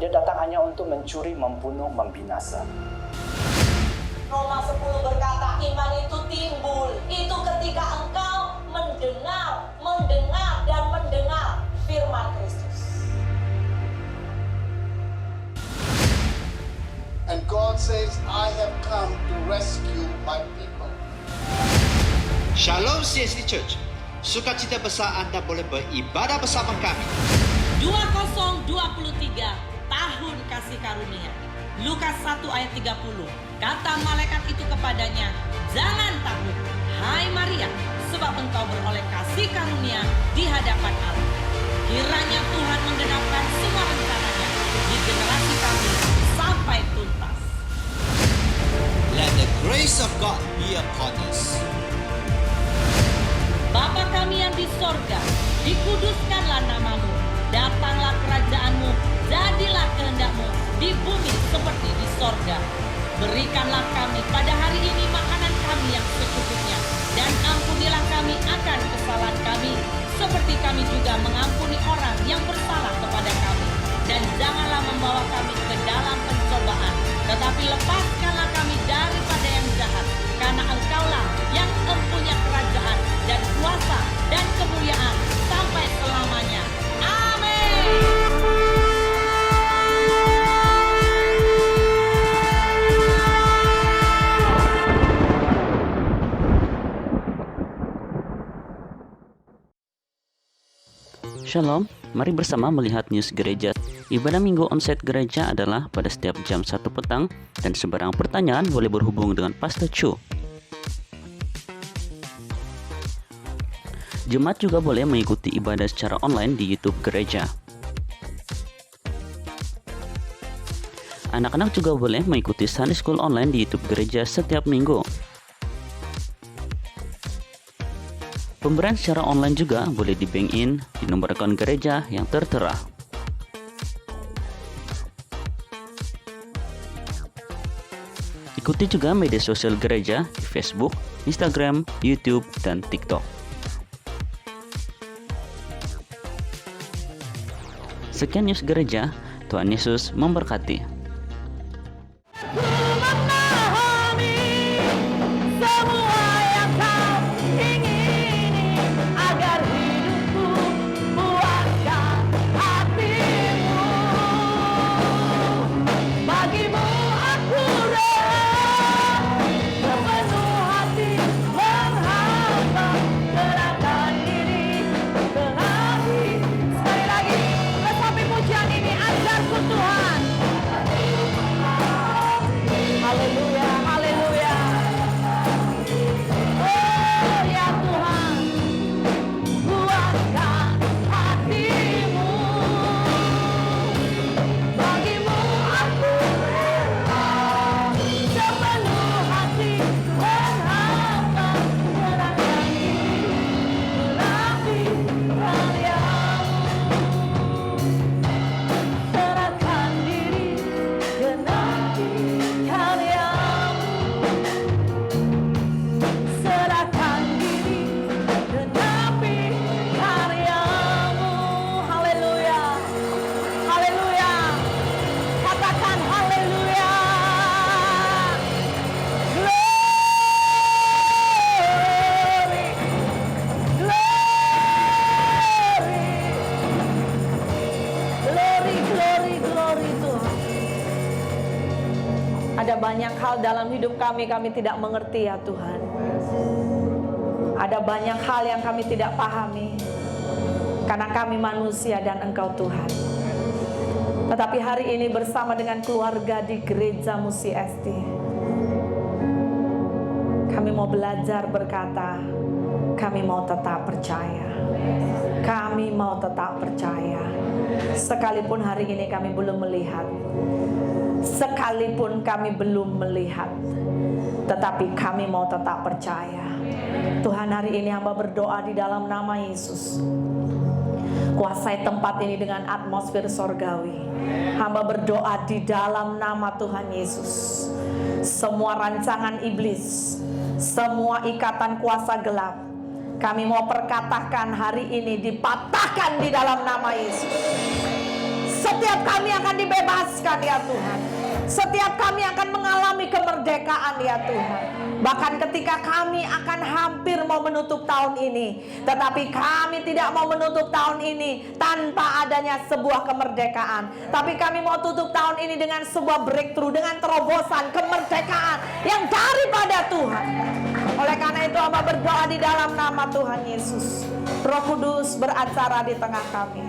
Dia datang hanya untuk mencuri, membunuh, membinasa. Roma 10 berkata, iman itu timbul. Itu ketika engkau mendengar dan mendengar firman Kristus. And God says, I have come to rescue my people. Shalom CSD Church. Sukacita besar Anda boleh beribadah bersama kami. 2023 tahun kasih karunia. Lukas 1 ayat 30. Kata malaikat itu kepadanya, jangan takut, hai Maria, sebab engkau beroleh kasih karunia di hadapan Allah. Kiranya Tuhan menggenapkan semua rencananya di generasi kami sampai tuntas. Let the grace of God be upon us. Bapa kami yang di sorga, dikuduskanlah namamu, datanglah kerajaanmu, jadilah kehendakmu di bumi seperti di sorga. Berikanlah kami pada hari ini makanan kami yang secukupnya, dan ampunilah kami akan kesalahan kami, seperti kami juga mengampuni orang yang bersalah kepada kami. Dan janganlah membawa kami ke dalam pencobaan, tetapi lepaskanlah kami daripada yang jahat, karena engkaulah yang mempunyai kerajaan dan kuasa dan kemuliaan sampai selamanya. Amin. Shalom, mari bersama melihat news gereja. Ibadah minggu onsite gereja adalah pada setiap jam 1 petang dan sembarang pertanyaan boleh berhubung dengan Pastor Chu. Jemaat juga boleh mengikuti ibadah secara online di YouTube gereja. Anak-anak juga boleh mengikuti Sunday School online di YouTube gereja setiap minggu. Pemberian secara online juga boleh di bank in di nomor akun gereja yang tertera. Ikuti juga media sosial gereja di Facebook, Instagram, YouTube, dan TikTok. Sekian news gereja, Tuhan Yesus memberkati. Ada banyak hal dalam hidup kami tidak mengerti ya Tuhan. Ada banyak hal yang kami tidak pahami, karena kami manusia dan Engkau Tuhan. Tetapi hari ini bersama dengan keluarga di Gereja Musi SD, kami mau belajar berkata, kami mau tetap percaya. Kami mau tetap percaya. Sekalipun hari ini kami belum melihat, sekalipun kami belum melihat, tetapi kami mau tetap percaya. Tuhan, hari ini hamba berdoa di dalam nama Yesus. Kuasai tempat ini dengan atmosfer sorgawi. Hamba berdoa di dalam nama Tuhan Yesus. Semua rancangan iblis, semua ikatan kuasa gelap, kami mau perkatakan hari ini dipatahkan di dalam nama Yesus. Setiap kami akan dibebaskan ya Tuhan. Setiap kami akan mengalami kemerdekaan ya Tuhan. Bahkan ketika kami akan hampir mau menutup tahun ini, tetapi kami tidak mau menutup tahun ini tanpa adanya sebuah kemerdekaan. Tapi kami mau tutup tahun ini dengan sebuah breakthrough, dengan terobosan kemerdekaan yang daripada Tuhan. Oleh karena itu hamba berdoa di dalam nama Tuhan Yesus. Roh Kudus beracara di tengah kami.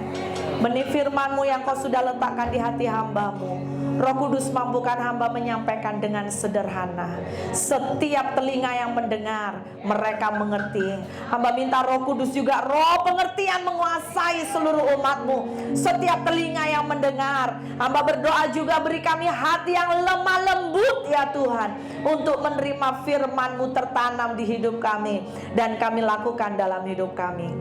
Benih firman-Mu yang Kau sudah letakkan di hati hamba-Mu, Roh Kudus mampukan hamba menyampaikan dengan sederhana. Setiap telinga yang mendengar, mereka mengerti. Hamba minta Roh Kudus juga roh pengertian menguasai seluruh umat-Mu. Setiap telinga yang mendengar, hamba berdoa juga beri kami hati yang lemah lembut ya Tuhan, untuk menerima firman-Mu tertanam di hidup kami dan kami lakukan dalam hidup kami.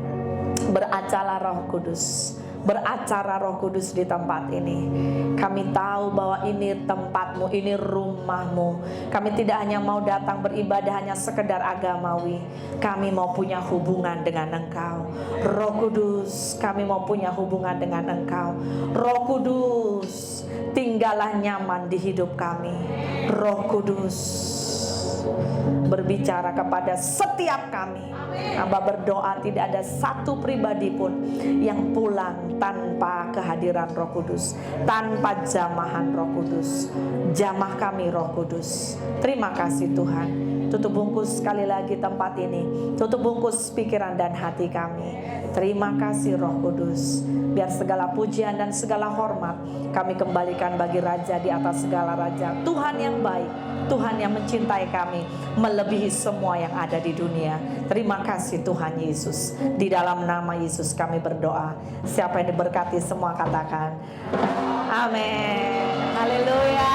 Beracara Roh Kudus. Beracara Roh Kudus di tempat ini. Kami tahu bahwa ini tempat-Mu, ini rumah-Mu. Kami tidak hanya mau datang beribadah hanya sekedar agamawi. Kami mau punya hubungan dengan Engkau. Roh Kudus, kami mau punya hubungan dengan Engkau. Roh Kudus, tinggallah nyaman di hidup kami. Roh Kudus, berbicara kepada setiap kami. Hamba berdoa tidak ada satu pribadi pun yang pulang tanpa kehadiran Roh Kudus, tanpa jamahan Roh Kudus. Jamah kami Roh Kudus. Terima kasih Tuhan. Tutup bungkus sekali lagi tempat ini. Tutup bungkus pikiran dan hati kami. Terima kasih Roh Kudus. Biar segala pujian dan segala hormat kami kembalikan bagi Raja di atas segala raja. Tuhan yang baik, Tuhan yang mencintai kami melebihi semua yang ada di dunia. Terima kasih Tuhan Yesus. Di dalam nama Yesus kami berdoa. Siapa yang diberkati semua katakan amin. Haleluya.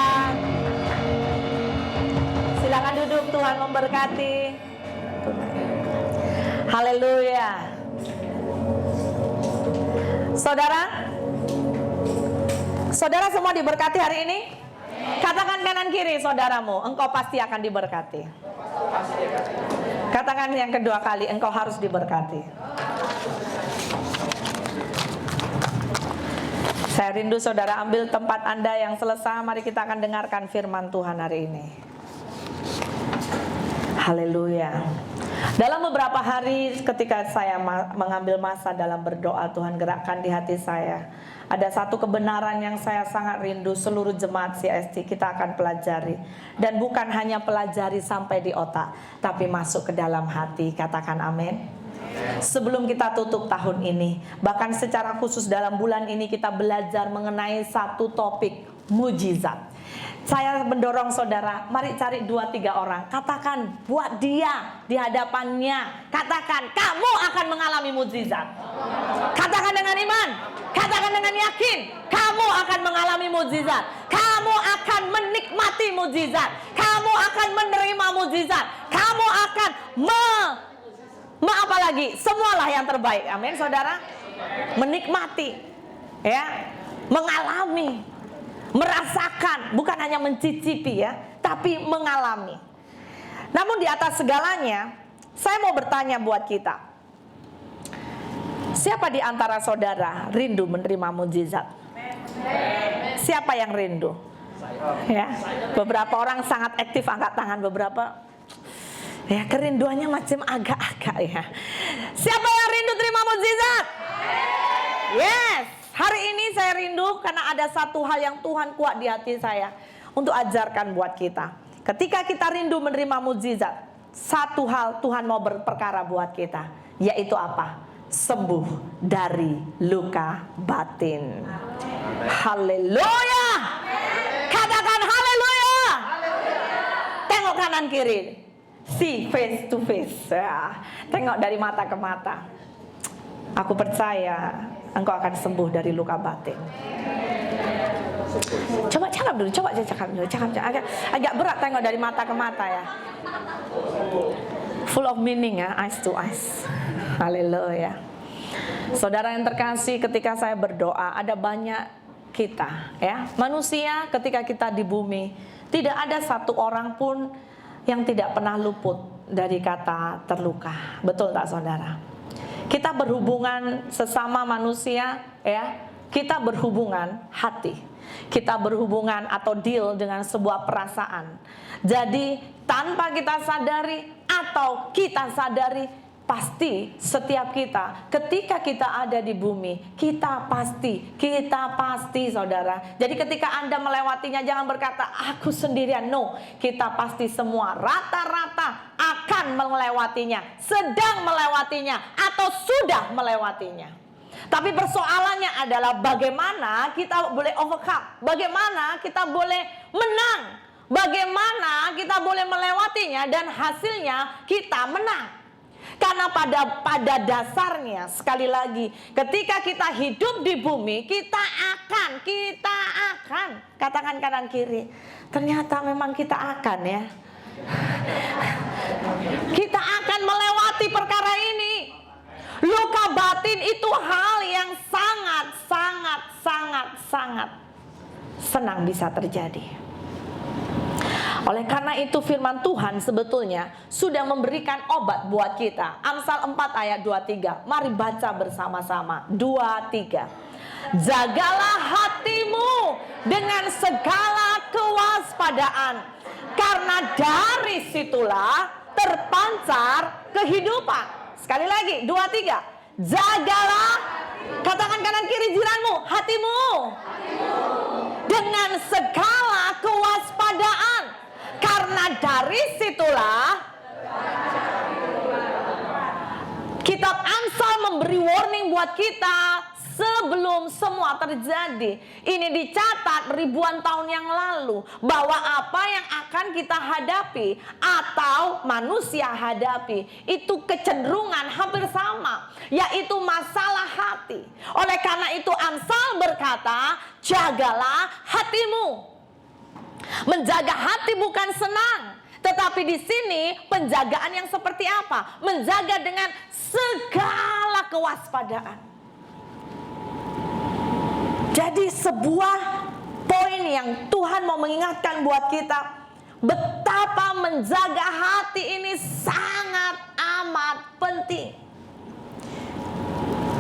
Silakan duduk, Tuhan memberkati. Haleluya. Saudara semua diberkati hari ini. Katakan kanan kiri saudaramu, engkau pasti akan diberkati. Katakan yang kedua kali, engkau harus diberkati. Saya rindu saudara ambil tempat Anda yang selesai. Mari kita akan dengarkan firman Tuhan hari ini. Haleluya. Dalam beberapa hari ketika saya mengambil masa dalam berdoa, Tuhan gerakkan di hati saya. Ada satu kebenaran yang saya sangat rindu seluruh jemaat CST kita akan pelajari. Dan bukan hanya pelajari sampai di otak, tapi masuk ke dalam hati. Katakan amin. Sebelum kita tutup tahun ini, bahkan secara khusus dalam bulan ini kita belajar mengenai satu topik, mujizat. Saya mendorong saudara, mari cari 2-3 orang. Katakan buat dia di hadapannya. Katakan, kamu akan mengalami mujizat. Katakan dengan iman. Katakan dengan yakin, kamu akan mengalami mujizat. Kamu akan menikmati mujizat. Kamu akan menerima mujizat. Kamu akan apa lagi? Semualah yang terbaik. Amin, saudara. Menikmati, ya, mengalami, merasakan, bukan hanya mencicipi ya, tapi mengalami. Namun di atas segalanya, saya mau bertanya buat kita. Siapa di antara saudara rindu menerima mujizat? Siapa yang rindu? Ya, beberapa orang sangat aktif angkat tangan, beberapa ya kerinduannya macam agak-agak ya. Siapa yang rindu terima mujizat? Yes. Hari ini saya rindu karena ada satu hal yang Tuhan kuat di hati saya untuk ajarkan buat kita. Ketika kita rindu menerima mujizat, satu hal Tuhan mau berperkara buat kita, yaitu apa? Sembuh dari luka batin. Haleluya. Katakan haleluya. Tengok kanan kiri. See face to face ya. Tengok dari mata ke mata. Aku percaya engkau akan sembuh dari luka batin. Coba cakap dulu, cakap. Agak berat tengok dari mata ke mata ya. Full of meaning ya, eyes to eyes. Haleluya. Saudara yang terkasih, ketika saya berdoa, ada banyak kita ya, manusia ketika kita di bumi, tidak ada satu orang pun yang tidak pernah luput dari kata terluka. Betul tak saudara? Kita berhubungan sesama manusia ya, kita berhubungan hati. Kita berhubungan atau deal dengan sebuah perasaan. Jadi tanpa kita sadari atau kita sadari, pasti setiap kita ketika kita ada di bumi, kita pasti saudara. Jadi ketika Anda melewatinya, jangan berkata aku sendirian. No, kita pasti semua rata-rata akan melewatinya, sedang melewatinya, atau sudah melewatinya. Tapi persoalannya adalah bagaimana kita boleh overcome, bagaimana kita boleh menang, bagaimana kita boleh melewatinya dan hasilnya kita menang. Karena pada dasarnya, sekali lagi, ketika kita hidup di bumi, kita akan katakan kanan kiri, ternyata memang kita akan ya, kita akan melewati perkara ini. Luka batin itu hal yang sangat senang bisa terjadi. Oleh karena itu firman Tuhan sebetulnya sudah memberikan obat buat kita. Amsal 4 ayat 23. Mari baca bersama-sama. 2, 3. Jagalah hatimu dengan segala kewaspadaan, karena dari situlah terpancar kehidupan. Sekali lagi, 2, 3. Jagalah, katakan kanan kiri jiranmu, hatimu dengan segala kewaspadaan, karena dari situlah kitab Amsal memberi warning buat kita sebelum semua terjadi. Ini dicatat ribuan tahun yang lalu, bahwa apa yang akan kita hadapi atau manusia hadapi itu kecenderungan hampir sama, yaitu masalah hati. Oleh karena itu Amsal berkata, jagalah hatimu. Menjaga hati bukan senang, tetapi di sini penjagaan yang seperti apa? Menjaga dengan segala kewaspadaan. Jadi sebuah poin yang Tuhan mau mengingatkan buat kita, betapa menjaga hati ini sangat amat penting.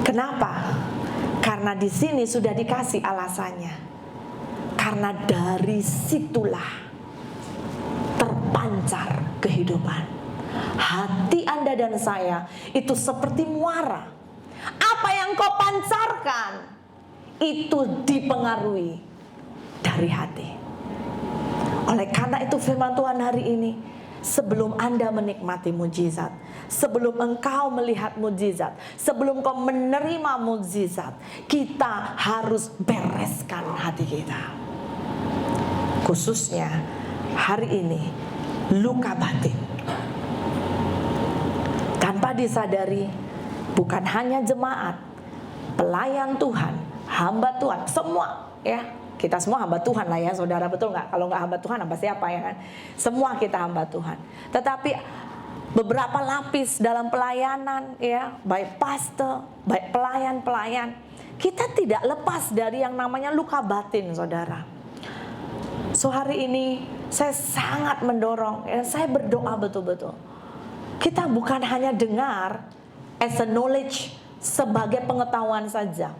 Kenapa? Karena di sini sudah dikasih alasannya. Karena dari situlah terpancar kehidupan. Hati Anda dan saya itu seperti muara. Apa yang kau pancarkan itu dipengaruhi dari hati. Oleh karena itu firman Tuhan hari ini, sebelum Anda menikmati mujizat, sebelum engkau melihat mujizat, sebelum kau menerima mujizat, kita harus bereskan hati kita. Khususnya hari ini, luka batin. Tanpa disadari, bukan hanya jemaat, pelayan Tuhan, hamba Tuhan, semua ya, kita semua hamba Tuhan lah ya saudara, betul nggak? Kalau nggak hamba Tuhan, hamba siapa ya kan? Semua kita hamba Tuhan. Tetapi beberapa lapis dalam pelayanan ya, baik pastor, baik pelayan-pelayan, kita tidak lepas dari yang namanya luka batin saudara. So hari ini saya sangat mendorong, ya, saya berdoa betul-betul. Kita bukan hanya dengar as a knowledge, sebagai pengetahuan saja,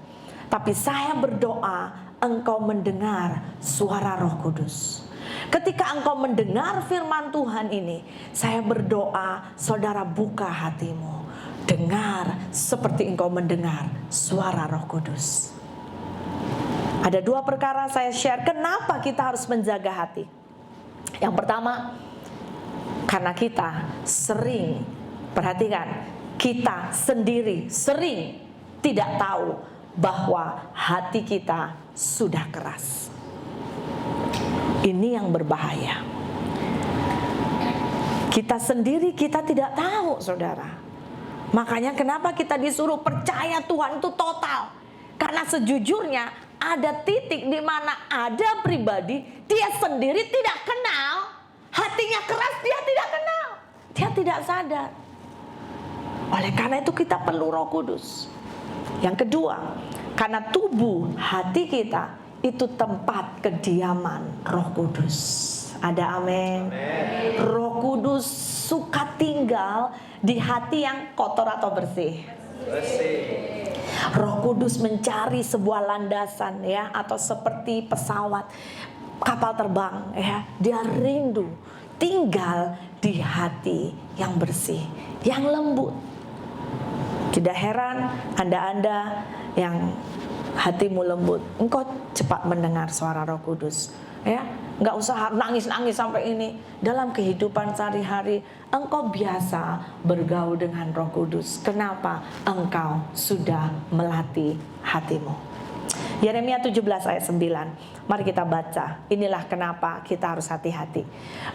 tapi saya berdoa engkau mendengar suara Roh Kudus. Ketika engkau mendengar firman Tuhan ini, saya berdoa saudara buka hatimu, dengar seperti engkau mendengar suara Roh Kudus. Ada 2 perkara saya share kenapa kita harus menjaga hati. Yang pertama, karena kita sering, perhatikan, kita sendiri sering tidak tahu bahwa hati kita sudah keras. Ini yang berbahaya. Kita sendiri kita tidak tahu saudara. Makanya kenapa kita disuruh percaya Tuhan itu total. Karena sejujurnya ada titik di mana ada pribadi dia sendiri tidak kenal, hatinya keras, dia tidak kenal, dia tidak sadar. Oleh karena itu kita perlu Roh Kudus. Yang kedua, karena tubuh hati kita itu tempat kediaman Roh Kudus. Ada amin. Roh Kudus suka tinggal di hati yang kotor atau bersih. Roh Kudus mencari sebuah landasan ya, atau seperti pesawat kapal terbang ya. Dia rindu tinggal di hati yang bersih, yang lembut. Tidak heran Anda yang hatimu lembut, engkau cepat mendengar suara Roh Kudus ya. Nggak usah nangis-nangis sampai ini. Dalam kehidupan sehari-hari engkau biasa bergaul dengan Roh Kudus. Kenapa? Engkau sudah melatih hatimu. Yeremia 17 ayat 9. Mari kita baca. Inilah kenapa kita harus hati-hati.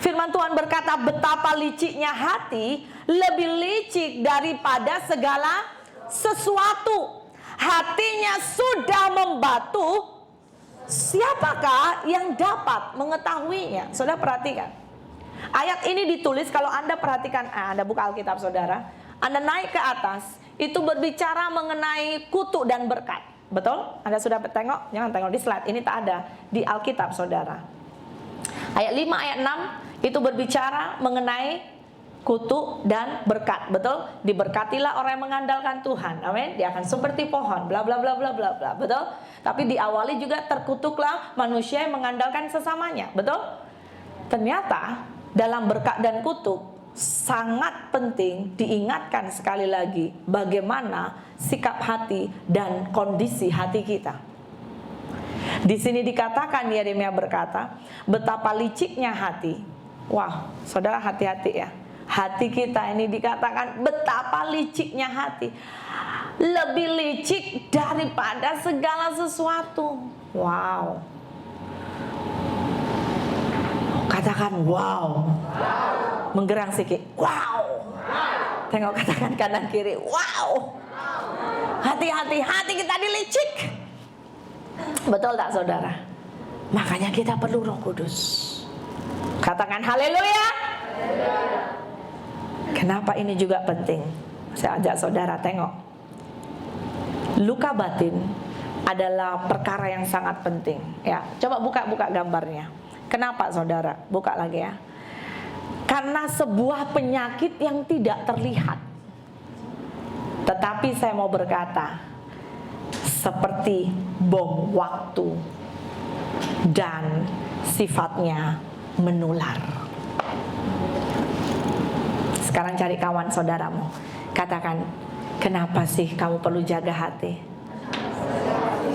Firman Tuhan berkata, betapa liciknya hati, lebih licik daripada segala sesuatu. Hatinya sudah membatu, siapakah yang dapat mengetahuinya? Saudara perhatikan. Ayat ini ditulis, kalau Anda perhatikan, Anda buka Alkitab saudara, Anda naik ke atas, itu berbicara mengenai kutuk dan berkat. Betul? Anda sudah tengok? Jangan tengok di slide, ini tak ada di Alkitab saudara. Ayat 5, ayat 6 itu berbicara mengenai kutuk dan berkat. Betul? Diberkatilah orang yang mengandalkan Tuhan. Amin. Dia akan seperti pohon, bla bla bla bla bla bla. Betul? Tapi diawali juga terkutuklah manusia yang mengandalkan sesamanya. Betul? Ternyata dalam berkat dan kutuk sangat penting diingatkan sekali lagi bagaimana sikap hati dan kondisi hati kita. Di sini dikatakan, Yeremia berkata, betapa liciknya hati. Wah, saudara hati-hati ya. Hati kita ini dikatakan betapa liciknya hati. Lebih licik daripada segala sesuatu. Wow. Katakan wow. Menggerang sedikit. Wow. Tengok, katakan kanan kiri. Wow. Hati-hati, hati kita dilicik. Betul tak saudara? Makanya kita perlu Roh Kudus. Katakan haleluya. Kenapa ini juga penting? Saya ajak saudara tengok. Luka batin adalah perkara yang sangat penting. Ya, coba buka gambarnya. Kenapa saudara? Buka lagi ya. Karena sebuah penyakit yang tidak terlihat. Tetapi saya mau berkata, seperti bom waktu dan sifatnya menular. Sekarang cari kawan saudaramu. Katakan, kenapa sih kamu perlu jaga hati?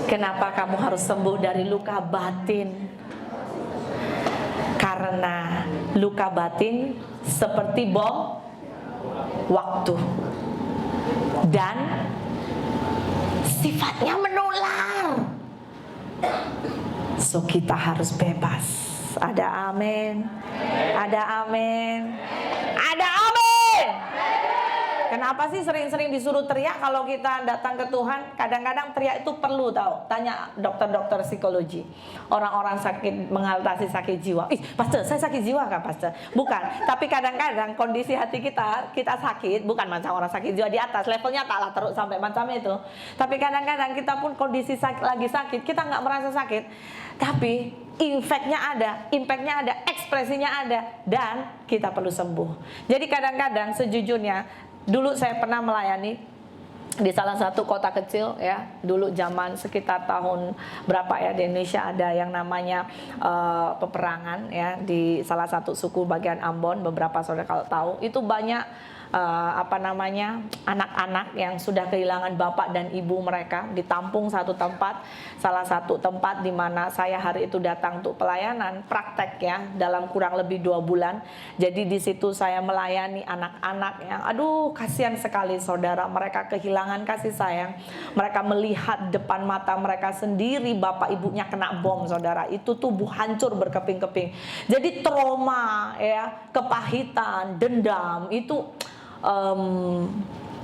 Kenapa kamu harus sembuh dari luka batin? Karena luka batin seperti bom waktu dan sifatnya menular. So kita harus bebas. Ada amin. Ada amin. Ada amin. Kenapa sih sering-sering disuruh teriak kalau kita datang ke Tuhan? Kadang-kadang teriak itu perlu tahu. Tanya dokter-dokter psikologi. Orang-orang sakit, mengatasi sakit jiwa. Pastor, saya sakit jiwa kan, Pastor? Bukan. Tapi kadang-kadang kondisi hati kita sakit. Bukan macam orang sakit jiwa di atas. Levelnya taklah terus sampai macam itu. Tapi kadang-kadang kita pun kondisi lagi sakit. Kita nggak merasa sakit. Tapi impactnya ada, ekspresinya ada. Dan kita perlu sembuh. Jadi kadang-kadang sejujurnya, dulu saya pernah melayani di salah satu kota kecil ya. Dulu zaman sekitar tahun berapa ya, di Indonesia ada yang namanya peperangan ya di salah satu suku bagian Ambon. Beberapa saudara kalau tahu itu banyak anak-anak yang sudah kehilangan bapak dan ibu mereka ditampung satu tempat. Salah satu tempat di mana saya hari itu datang untuk pelayanan praktek ya, dalam kurang lebih 2 bulan. Jadi di situ saya melayani anak-anak yang kasihan sekali saudara, mereka kehilangan kasih sayang. Mereka melihat depan mata mereka sendiri bapak ibunya kena bom saudara. Itu tubuh hancur berkeping-keping. Jadi trauma ya, kepahitan, dendam itu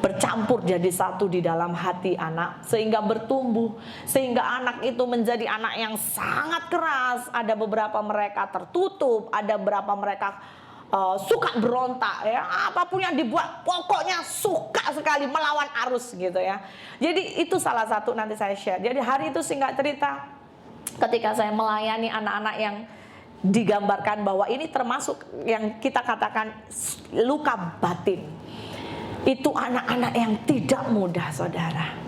bercampur jadi satu di dalam hati anak, sehingga bertumbuh, sehingga anak itu menjadi anak yang sangat keras. Ada beberapa mereka tertutup, ada beberapa mereka suka berontak ya, apapun yang dibuat pokoknya suka sekali melawan arus gitu ya. Jadi itu salah satu nanti saya share. Jadi hari itu singkat cerita, ketika saya melayani anak-anak yang digambarkan bahwa ini termasuk yang kita katakan luka batin. Itu anak-anak yang tidak mudah saudara.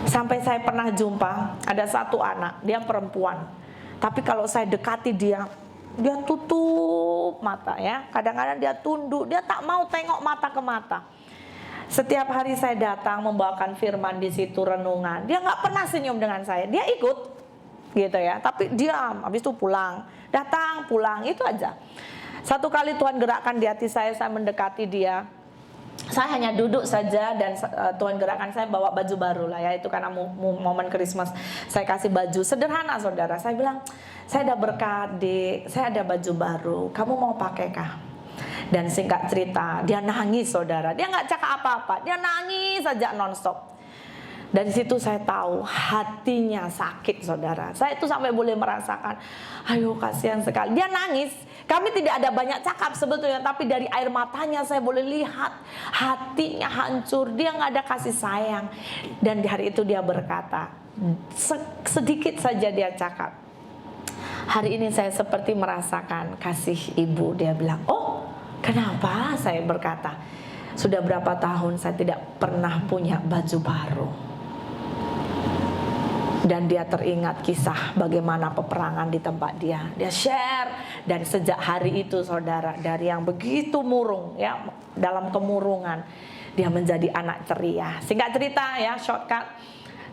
Sampai saya pernah jumpa ada satu anak, dia perempuan. Tapi kalau saya dekati dia tutup mata ya. Kadang-kadang dia tunduk, dia tak mau tengok mata ke mata. Setiap hari saya datang membawakan firman di situ, renungan, dia nggak pernah senyum dengan saya. Dia ikut gitu ya, tapi diam. Habis itu pulang, datang, pulang, itu aja. Satu kali Tuhan gerakkan di hati saya mendekati dia. Saya hanya duduk saja dan Tuhan gerakkan saya bawa baju baru lah ya. Itu karena momen Christmas. Saya kasih baju sederhana saudara. Saya bilang, saya ada berkat Dik, saya ada baju baru, kamu mau pakai kah? Dan singkat cerita, dia nangis saudara. Dia nggak cakap apa-apa, dia nangis saja nonstop. Dari situ saya tahu hatinya sakit saudara. Saya itu sampai boleh merasakan, ayo kasihan sekali. Dia nangis. Kami tidak ada banyak cakap sebetulnya, tapi dari air matanya saya boleh lihat hatinya hancur. Dia nggak ada kasih sayang. Dan di hari itu dia berkata, sedikit saja dia cakap, hari ini saya seperti merasakan kasih ibu. Dia bilang, oh kenapa? Saya berkata, sudah berapa tahun saya tidak pernah punya baju baru. Dan dia teringat kisah bagaimana peperangan di tempat dia. Dia share, dan sejak hari itu saudara, dari yang begitu murung ya, dalam kemurungan, dia menjadi anak ceria. Singkat cerita ya, shortcut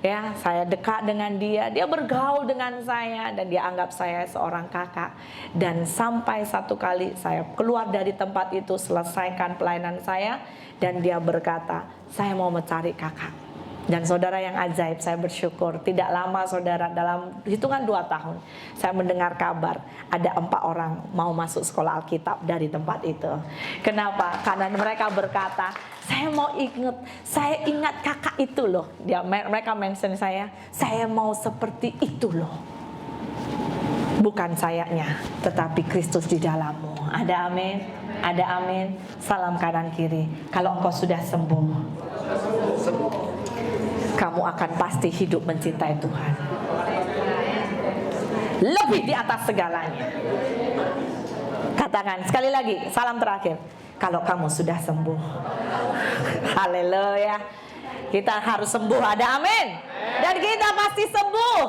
ya, saya dekat dengan dia, dia bergaul dengan saya, dan dia anggap saya seorang kakak. Dan sampai satu kali saya keluar dari tempat itu, selesaikan pelayanan saya, dan dia berkata, saya mau mencari kakak. Dan saudara yang ajaib, saya bersyukur tidak lama saudara, dalam hitungan 2 tahun saya mendengar kabar ada 4 orang mau masuk sekolah Alkitab dari tempat itu. Kenapa? Karena mereka berkata, saya ingat kakak itu loh. Mereka mention saya mau seperti itu loh. Bukan sayanya, tetapi Kristus di dalammu. Ada amin? Ada amin? Salam kanan kiri. Kalau engkau sudah sembuh, kamu akan pasti hidup mencintai Tuhan lebih di atas segalanya. Katakan sekali lagi, salam terakhir, kalau kamu sudah sembuh. Haleluya. Kita harus sembuh, ada amin. Dan kita pasti sembuh.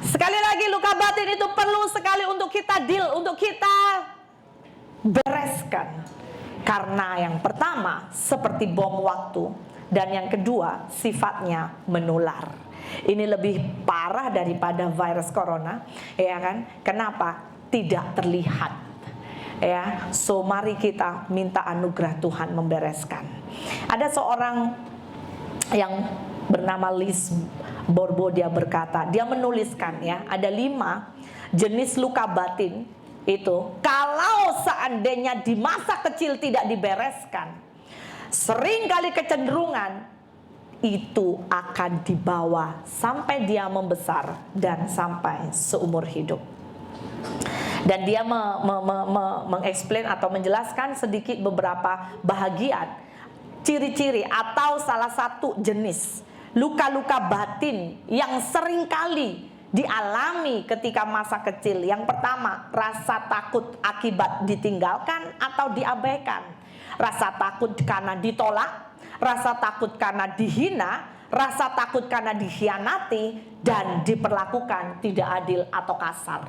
Sekali lagi, luka batin itu perlu sekali untuk kita deal, untuk kita bereskan. Karena yang pertama seperti bom waktu, dan yang kedua sifatnya menular. Ini lebih parah daripada virus corona, ya kan? Kenapa? Tidak terlihat. Ya, so mari kita minta anugerah Tuhan membereskan. Ada seorang yang bernama Liz Bourbeau, dia berkata, dia menuliskan ya, ada 5 jenis luka batin itu. Kalau seandainya di masa kecil tidak dibereskan, seringkali kecenderungan itu akan dibawa sampai dia membesar dan sampai seumur hidup. Dan dia mengeksplain atau menjelaskan sedikit beberapa bahagian, ciri-ciri atau salah satu jenis luka-luka batin yang seringkali dialami ketika masa kecil. Yang pertama, rasa takut akibat ditinggalkan atau diabaikan. Rasa takut karena ditolak, rasa takut karena dihina, rasa takut karena dikhianati, dan diperlakukan tidak adil atau kasar.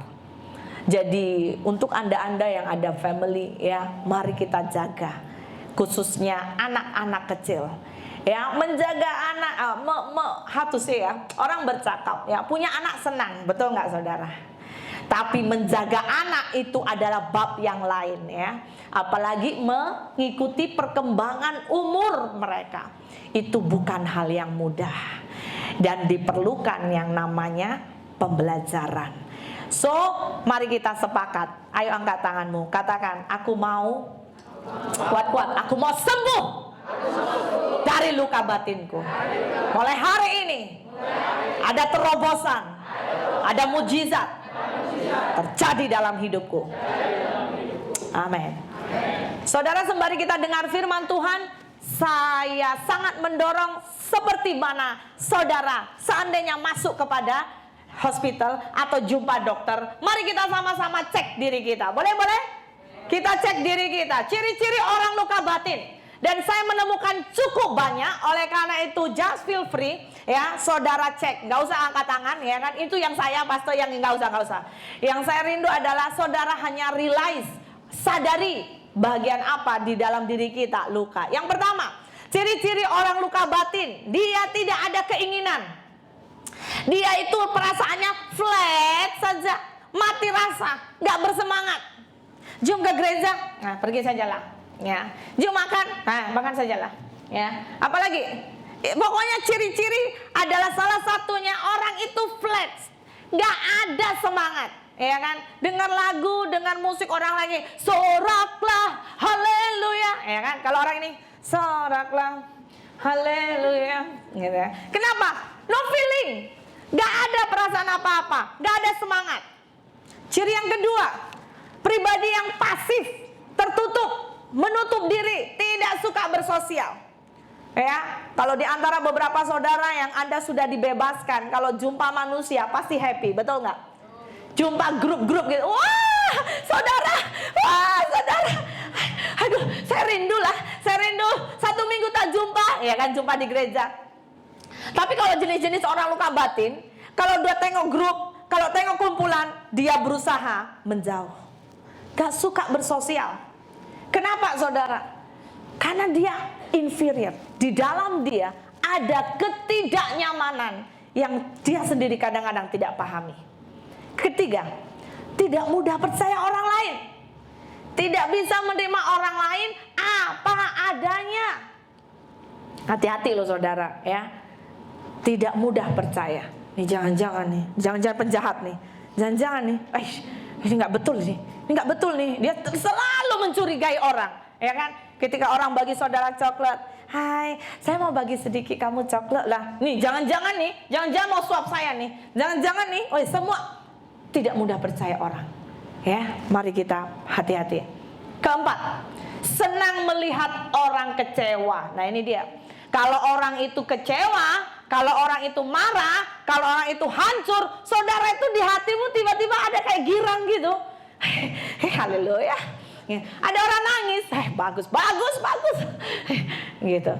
Jadi untuk anda-anda yang ada family ya, mari kita jaga, khususnya anak-anak kecil. Ya, menjaga anak, orang bercakap ya, punya anak senang, betul nggak saudara? Tapi menjaga anak itu adalah bab yang lain ya. Apalagi mengikuti perkembangan umur mereka. Itu bukan hal yang mudah. Dan diperlukan yang namanya pembelajaran. So, mari kita sepakat. Ayo angkat tanganmu. Katakan, aku mau kuat-kuat. Aku mau sembuh dari luka batinku. Mulai hari ini ada terobosan, ada mujizat terjadi dalam hidupku. Amin. Saudara, sembari kita dengar firman Tuhan, saya sangat mendorong seperti mana saudara seandainya masuk kepada hospital atau jumpa dokter, mari kita sama-sama cek diri kita. Boleh? Kita cek diri kita, ciri-ciri orang luka batin. Dan saya menemukan cukup banyak, oleh karena itu just feel free. ya, saudara cek, nggak usah angkat tangan, ya kan? Itu yang saya, pastor, yang nggak usah. Yang saya rindu adalah saudara hanya realize, sadari bagian apa di dalam diri kita luka. Yang pertama, ciri-ciri orang luka batin, dia tidak ada keinginan. Dia itu perasaannya flat saja, mati rasa, nggak bersemangat. Jom ke gereja, nah pergi sajalah. Ya, jom makan, nah makan sajalah. Ya, apalagi, pokoknya ciri-ciri adalah salah satunya orang itu flat, nggak ada semangat. Ya kan, dengar lagu, dengar musik orang lagi, soraklah, haleluya. Ya kan, kalau orang ini, soraklah, haleluya. Gitu ya. Kenapa? No feeling, nggak ada perasaan apa-apa, nggak ada semangat. Ciri yang kedua, pribadi yang pasif, tertutup, menutup diri, tidak suka bersosial. Ya, kalau di antara beberapa saudara yang Anda sudah dibebaskan, kalau jumpa manusia pasti happy, betul nggak? Jumpa grup-grup gitu, wah saudara, aduh saya rindu 1 minggu tak jumpa, ya kan, jumpa di gereja. Tapi kalau jenis-jenis orang luka batin, kalau dia tengok grup, kalau tengok kumpulan, dia berusaha menjauh, gak suka bersosial. Kenapa saudara? Karena dia inferior, di dalam dia ada ketidaknyamanan yang dia sendiri kadang-kadang tidak pahami. Ketiga, tidak mudah percaya orang lain, tidak bisa menerima orang lain apa adanya. Hati-hati loh saudara, ya. Tidak mudah percaya. Nih jangan-jangan penjahat nih, jangan-jangan nih, ini nggak betul nih, ini nggak betul nih. Dia selalu mencurigai orang, ya kan? Ketika orang bagi saudara coklat, hai, saya mau bagi sedikit kamu coklat lah. Nih jangan-jangan mau suap saya nih, jangan-jangan nih, semua. Tidak mudah percaya orang, ya. Mari kita hati-hati. Keempat, senang melihat orang kecewa. Nah ini dia. Kalau orang itu kecewa, kalau orang itu marah, kalau orang itu hancur, saudara itu di hatimu tiba-tiba ada kayak girang gitu. Haleluya. Ada orang nangis, bagus, gitu.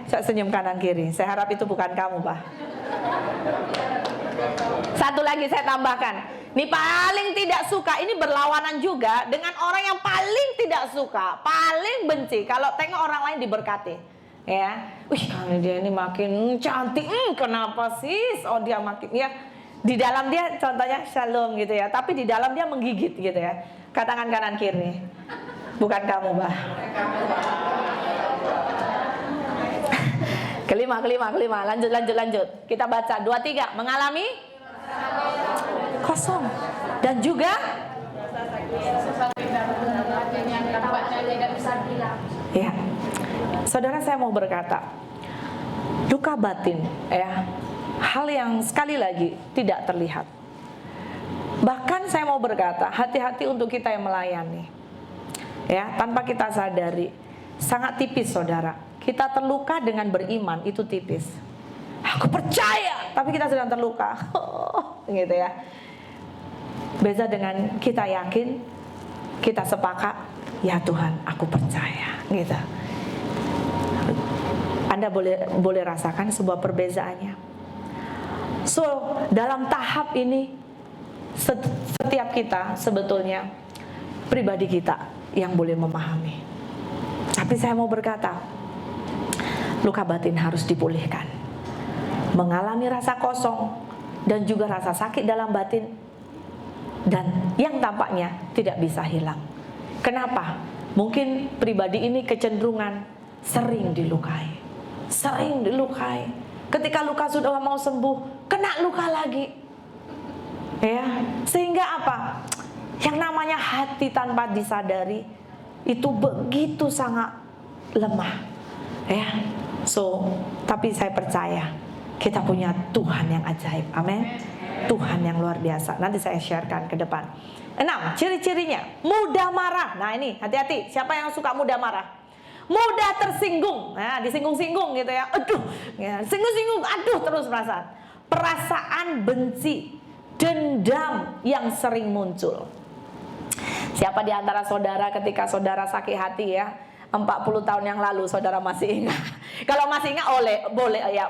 Saya senyum kanan kiri. Saya harap itu bukan kamu, Pak. Satu lagi saya tambahkan. Ini paling tidak suka, ini berlawanan juga dengan orang yang paling tidak suka, paling benci kalau tengok orang lain diberkati. Ya, kalau dia ini makin cantik, kenapa sih? Oh dia makin, ya. Di dalam dia contohnya shalom gitu ya, tapi di dalam dia menggigit gitu ya. Katakan kanan kiri, bukan kamu, Bah. Kelima. Lanjut. Kita baca 2-3. Mengalami kosong dan juga ya. Saudara, saya mau berkata, luka batin, ya, hal yang sekali lagi tidak terlihat. Bahkan saya mau berkata, hati-hati untuk kita yang melayani, ya, tanpa kita sadari, sangat tipis, saudara. Kita terluka dengan beriman itu tipis. Aku percaya, tapi kita sedang terluka, gitu ya. Beda dengan kita yakin, kita sepakat, ya Tuhan, aku percaya, gitu. Anda boleh rasakan sebuah perbezaannya. So, dalam tahap ini setiap kita sebetulnya pribadi kita yang boleh memahami. Tapi saya mau berkata, luka batin harus dipulihkan. Mengalami rasa kosong dan juga rasa sakit dalam batin, dan yang tampaknya tidak bisa hilang. Kenapa? Mungkin pribadi ini kecenderungan sering dilukai. Ketika luka sudah mau sembuh, kena luka lagi, ya. Sehingga apa? Yang namanya hati tanpa disadari itu begitu sangat lemah, ya. So, tapi saya percaya kita punya Tuhan yang ajaib, amin. Tuhan yang luar biasa. Nanti saya sharekan ke depan. 6, ciri-cirinya mudah marah. Nah ini hati-hati, siapa yang suka mudah marah? Mudah tersinggung, nah disinggung-singgung gitu ya, singgung-singgung, terus perasaan benci, dendam yang sering muncul. Siapa di antara saudara ketika saudara sakit hati ya, 40 tahun yang lalu, saudara masih ingat? Kalau masih ingat boleh ya,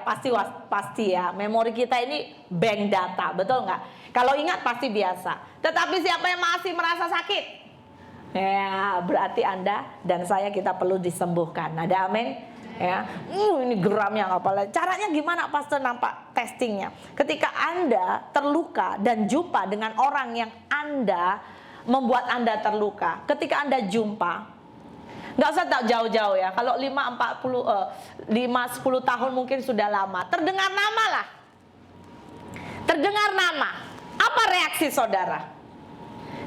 pasti ya. Memori kita ini bank data, betul nggak? Kalau ingat pasti biasa. Tetapi siapa yang masih merasa sakit? Ya, berarti Anda dan saya kita perlu disembuhkan. Ada amin? Ya, ini geramnya apalagi. Caranya gimana pastor nampak testingnya? Ketika Anda terluka dan jumpa dengan orang yang membuat Anda terluka. Ketika Anda jumpa, nggak usah tak jauh-jauh ya. Kalau 5-10 tahun mungkin sudah lama. Terdengar nama lah. Terdengar nama. Apa reaksi saudara?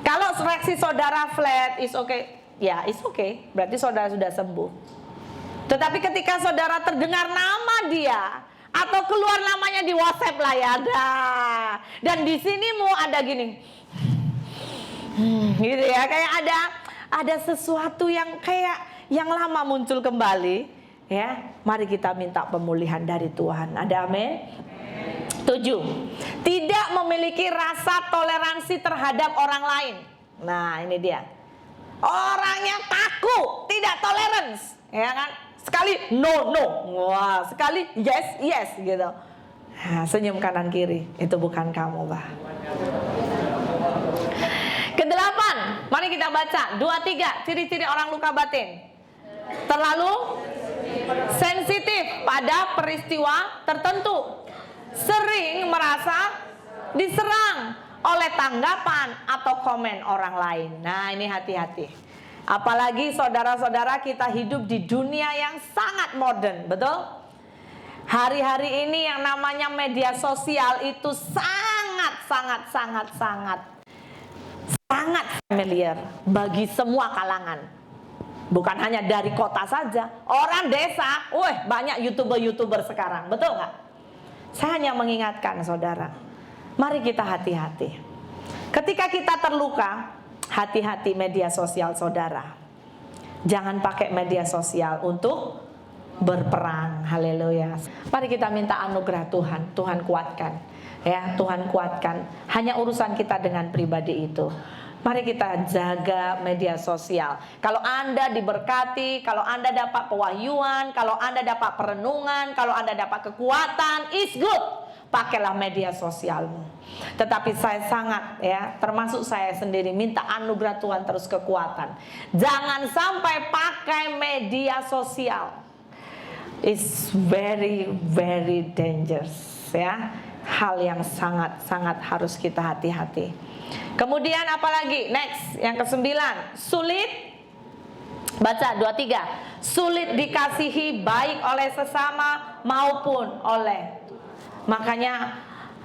Kalau reaksi saudara flat, is okay. Ya, is okay. Berarti saudara sudah sembuh. Tetapi ketika saudara terdengar nama dia atau keluar namanya di WhatsApp lah ya, dan di sini mau ada gini, gitu ya, kayak ada sesuatu yang kayak yang lama muncul kembali, ya. Mari kita minta pemulihan dari Tuhan. Ada amin? 7. Tidak memiliki rasa toleransi terhadap orang lain. Nah, ini dia. Orangnya kaku, tidak tolerance, ya kan? Sekali no, wah, sekali yes gitu. Nah, senyum kanan kiri, itu bukan kamu, Bah. Ke-8, mari kita baca 2-3 ciri-ciri orang luka batin. Terlalu sensitif pada peristiwa tertentu, sering merasa diserang oleh tanggapan atau komen orang lain. Nah, ini hati-hati. Apalagi saudara-saudara kita hidup di dunia yang sangat modern, betul? Hari-hari ini yang namanya media sosial itu sangat familiar bagi semua kalangan. Bukan hanya dari kota saja, orang desa, banyak YouTuber sekarang, betul nggak? Saya hanya mengingatkan saudara, mari kita hati-hati. Ketika kita terluka, hati-hati media sosial saudara. Jangan pakai media sosial untuk berperang. Haleluya. Mari kita minta anugerah Tuhan. Tuhan kuatkan. Ya, Tuhan kuatkan. Hanya urusan kita dengan pribadi itu. Mari kita jaga media sosial. Kalau Anda diberkati, kalau Anda dapat pewahyuan, kalau Anda dapat perenungan, kalau Anda dapat kekuatan, is good. Pakailah media sosialmu. Tetapi saya sangat termasuk saya sendiri minta anugerah Tuhan terus kekuatan. Jangan sampai pakai media sosial. It's very dangerous ya. Hal yang sangat harus kita hati-hati. Kemudian apalagi? Next, yang ke-9, sulit. Baca 2-3. Sulit dikasihi baik oleh sesama maupun oleh. Makanya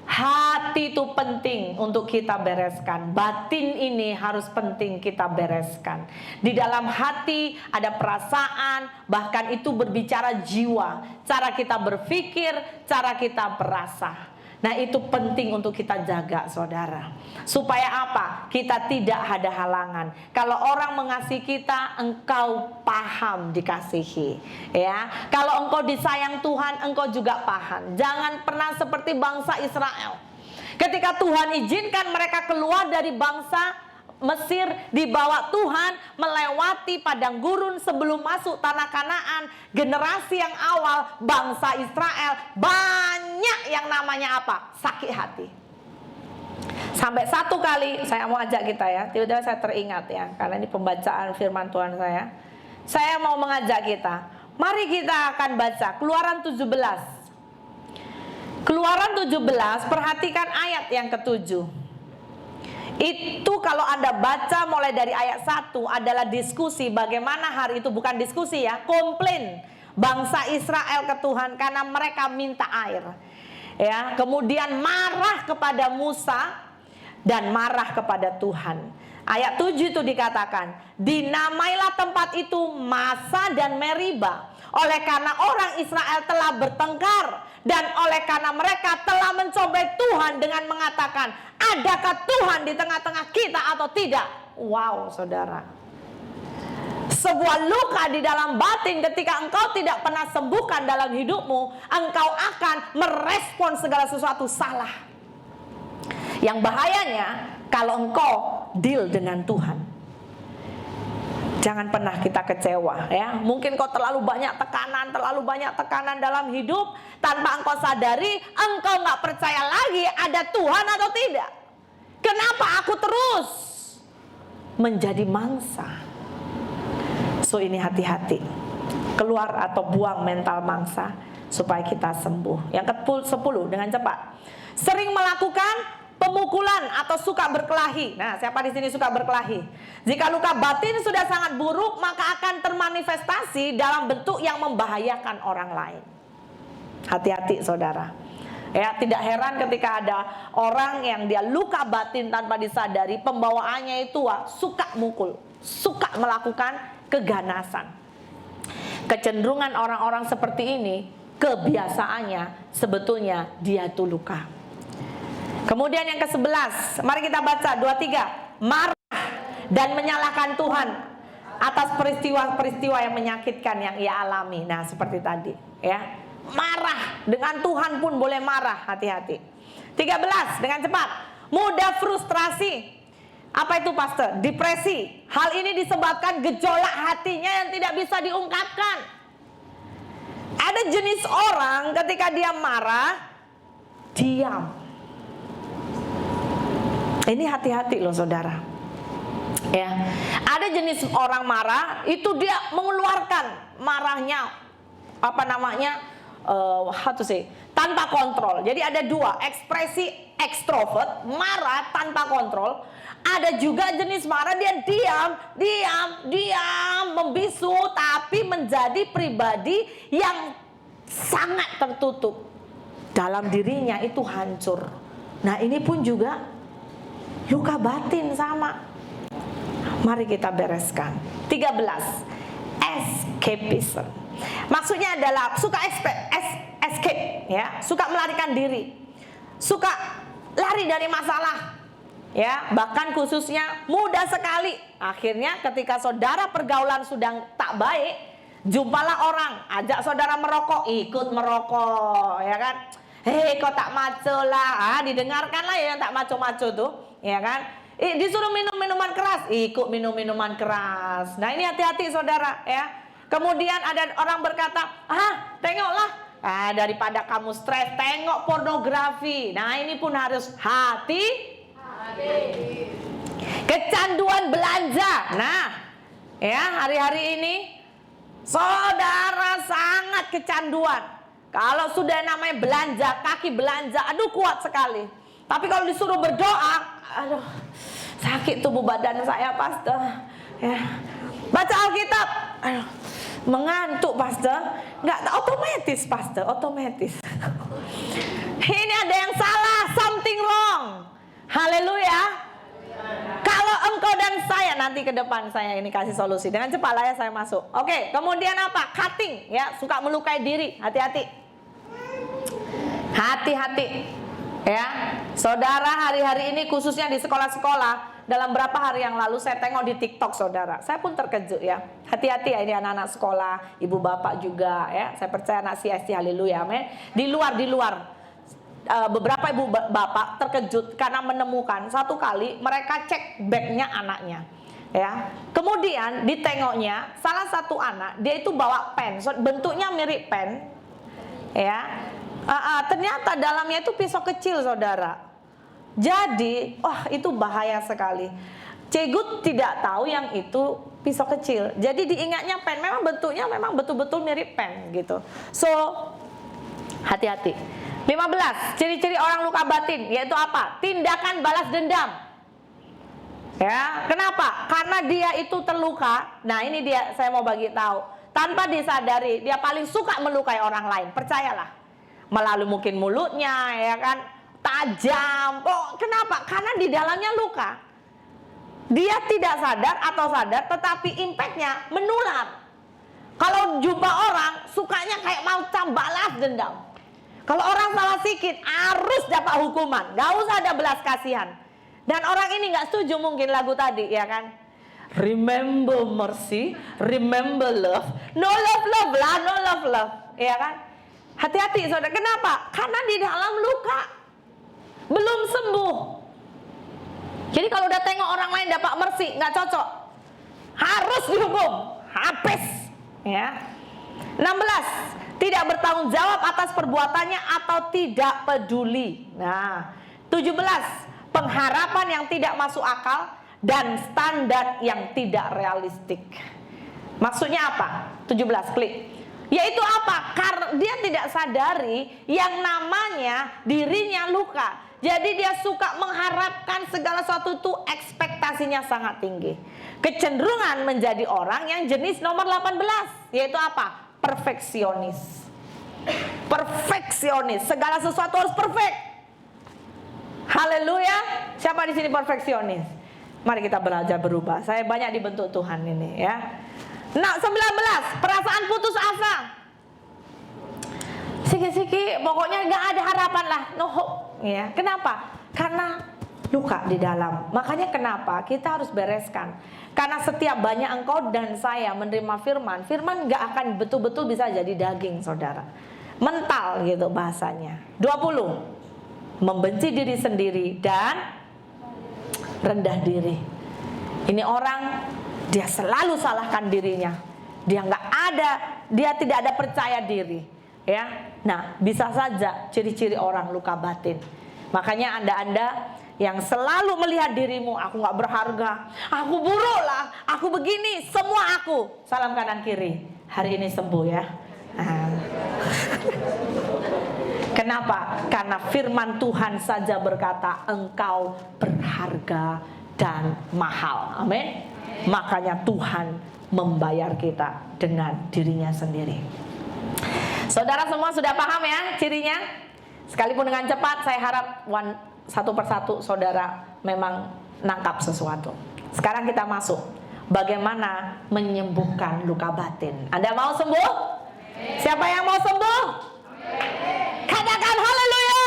hati itu penting untuk kita bereskan. Batin ini harus penting kita bereskan. Di dalam hati ada perasaan, bahkan itu berbicara jiwa. Cara kita berpikir, cara kita berasa. Nah, itu penting untuk kita jaga, saudara. Supaya apa? Kita tidak ada halangan. Kalau orang mengasihi kita, engkau paham dikasihi. Ya, kalau engkau disayang Tuhan, engkau juga paham. Jangan pernah seperti bangsa Israel. Ketika Tuhan izinkan mereka keluar dari bangsa Mesir, dibawa Tuhan melewati padang gurun sebelum masuk tanah Kanaan. Generasi yang awal bangsa Israel banyak yang namanya apa? Sakit hati. Sampai satu kali saya mau ajak kita ya, tiba-tiba saya teringat ya, karena ini pembacaan firman Tuhan saya. Saya mau mengajak kita, mari kita akan baca Keluaran 17. Keluaran 17, perhatikan ayat yang ke-7. Itu kalau Anda baca mulai dari ayat 1 adalah diskusi bagaimana hari itu, bukan diskusi ya, komplain bangsa Israel ke Tuhan karena mereka minta air. Ya, kemudian marah kepada Musa dan marah kepada Tuhan. Ayat 7 itu dikatakan, dinamailah tempat itu Masa dan Meriba, oleh karena orang Israel telah bertengkar dan oleh karena mereka telah mencobai Tuhan dengan mengatakan, adakah Tuhan di tengah-tengah kita atau tidak? Wow, saudara. Sebuah luka di dalam batin ketika engkau tidak pernah sembuhkan dalam hidupmu, engkau akan merespon segala sesuatu salah. Yang bahayanya kalau engkau deal dengan Tuhan. Jangan pernah kita kecewa ya. Mungkin kau terlalu banyak tekanan dalam hidup, tanpa engkau sadari, engkau nggak percaya lagi ada Tuhan atau tidak. Kenapa aku terus menjadi mangsa? So ini hati-hati. Keluar atau buang mental mangsa supaya kita sembuh. Yang ke-10 dengan cepat. Sering melakukan pemukulan atau suka berkelahi. Nah, siapa di sini suka berkelahi? Jika luka batin sudah sangat buruk, maka akan termanifestasi dalam bentuk yang membahayakan orang lain. Hati-hati saudara. Ya, tidak heran ketika ada orang yang dia luka batin tanpa disadari, pembawaannya itu suka mukul, suka melakukan keganasan. Kecenderungan orang-orang seperti ini, kebiasaannya sebetulnya dia itu luka. Kemudian yang ke-11, mari kita baca 23. Marah dan menyalahkan Tuhan atas peristiwa-peristiwa yang menyakitkan yang ia alami. Nah, seperti tadi, ya. Marah, dengan Tuhan pun boleh marah, hati-hati. 13, dengan cepat. Mudah frustrasi. Apa itu, pastor? Depresi. Hal ini disebabkan gejolak hatinya yang tidak bisa diungkapkan. Ada jenis orang ketika dia marah, diam. Ini hati-hati loh saudara. Ya, ada jenis orang marah itu dia mengeluarkan marahnya tanpa kontrol. Jadi ada dua, ekspresi ekstrovert, marah tanpa kontrol. Ada juga jenis marah dia diam, membisu, tapi menjadi pribadi yang sangat tertutup. Dalam dirinya itu hancur. Nah, ini pun juga luka batin sama. Mari kita bereskan. 13. Escapism. Maksudnya adalah suka escape, ya, suka melarikan diri, suka lari dari masalah, ya, bahkan khususnya mudah sekali. Akhirnya ketika saudara pergaulan sudah tak baik, jumpalah orang, ajak saudara merokok, ikut merokok, ya kan? Hei, kok tak maco lah, didengarkan lah ya yang tak maco-maco tuh, ya kan? Disuruh minum minuman keras, ikut minum minuman keras. Nah, ini hati-hati saudara, ya. Kemudian ada orang berkata, tengoklah, daripada kamu stres, tengok pornografi. Nah, ini pun harus hati. Kecanduan belanja. Nah, ya, hari-hari ini saudara sangat kecanduan. Kalau sudah namanya belanja, kaki belanja, aduh kuat sekali. Tapi kalau disuruh berdoa, aduh sakit tubuh badan saya, pastor. Ya. Baca Alkitab, aduh mengantuk, pastor. Nggak otomatis, pastor, otomatis. Ini ada yang salah, something wrong. Haleluya. Kalau engkau dan saya, nanti ke depan saya ini kasih solusi. Dengan cepat lah ya saya masuk. Oke, kemudian apa? Cutting, ya, suka melukai diri. Hati-hati. Hati-hati, ya, saudara. Hari-hari ini khususnya di sekolah-sekolah, dalam berapa hari yang lalu saya tengok di TikTok, saudara, saya pun terkejut, ya. Hati-hati ya, ini anak-anak sekolah, ibu bapak juga, ya. Saya percaya anak CSC, haleluya, amin. Di luar beberapa ibu bapak terkejut karena menemukan satu kali mereka cek bagnya anaknya, ya. Kemudian ditengoknya salah satu anak, dia itu bawa pen, bentuknya mirip pen, ya. Ternyata dalamnya itu pisau kecil, saudara. Jadi, itu bahaya sekali. Cegut tidak tahu yang itu pisau kecil. Jadi diingatnya pen, memang bentuknya memang betul-betul mirip pen gitu. So, hati-hati. 15. Ciri-ciri orang luka batin yaitu apa? Tindakan balas dendam. Ya, kenapa? Karena dia itu terluka. Nah, ini dia saya mau bagi tahu. Tanpa disadari, dia paling suka melukai orang lain. Percayalah. Melalui mungkin mulutnya, ya kan, tajam. Kenapa? Karena di dalamnya luka. Dia tidak sadar atau sadar, tetapi impactnya menular. Kalau jumpa orang, sukanya kayak mau balas dendam. Kalau orang salah sedikit, harus dapat hukuman. Gak usah ada belas kasihan. Dan orang ini gak setuju mungkin lagu tadi, ya kan. Remember mercy, remember love. No love lah, no love, ya kan. Hati-hati saudara, kenapa? Karena di dalam luka, belum sembuh. Jadi kalau udah tengok orang lain dapat mercy, nggak cocok. harus dihukum, habis. Ya. 16, tidak bertanggung jawab atas perbuatannya atau tidak peduli. Nah, 17, pengharapan yang tidak masuk akal dan standar yang tidak realistik. Maksudnya apa? 17, klik. Yaitu apa? Karena dia tidak sadari yang namanya dirinya luka. Jadi dia suka mengharapkan segala sesuatu itu ekspektasinya sangat tinggi. Kecenderungan menjadi orang yang jenis nomor 18, yaitu apa? Perfeksionis. Perfeksionis, segala sesuatu harus perfect. Haleluya. Siapa di sini perfeksionis? Mari kita belajar berubah. Saya banyak dibentuk Tuhan ini ya. Nah, 19, perasaan putus asa. Siki-siki, pokoknya nggak ada harapan lah, no hope. Ya, kenapa? Karena luka di dalam. Makanya kenapa kita harus bereskan. Karena setiap banyak engkau dan saya menerima firman, firman nggak akan betul-betul bisa jadi daging, saudara. Mental gitu bahasanya. 20, membenci diri sendiri dan rendah diri. Ini orang, dia selalu salahkan dirinya. Dia nggak ada, dia tidak ada percaya diri. Ya, nah bisa saja ciri-ciri orang luka batin. Makanya anda yang selalu melihat dirimu, aku nggak berharga, aku buruk lah, aku begini, semua aku. Salam kanan kiri, hari ini sembuh ya. Kenapa? Karena firman Tuhan saja berkata engkau berharga dan mahal. Amin. Makanya Tuhan membayar kita dengan dirinya sendiri. Saudara semua sudah paham ya cirinya? Sekalipun dengan cepat, saya harap satu persatu saudara memang nangkap sesuatu. Sekarang kita masuk bagaimana menyembuhkan luka batin. Anda mau sembuh? Siapa yang mau sembuh? Katakan haleluya.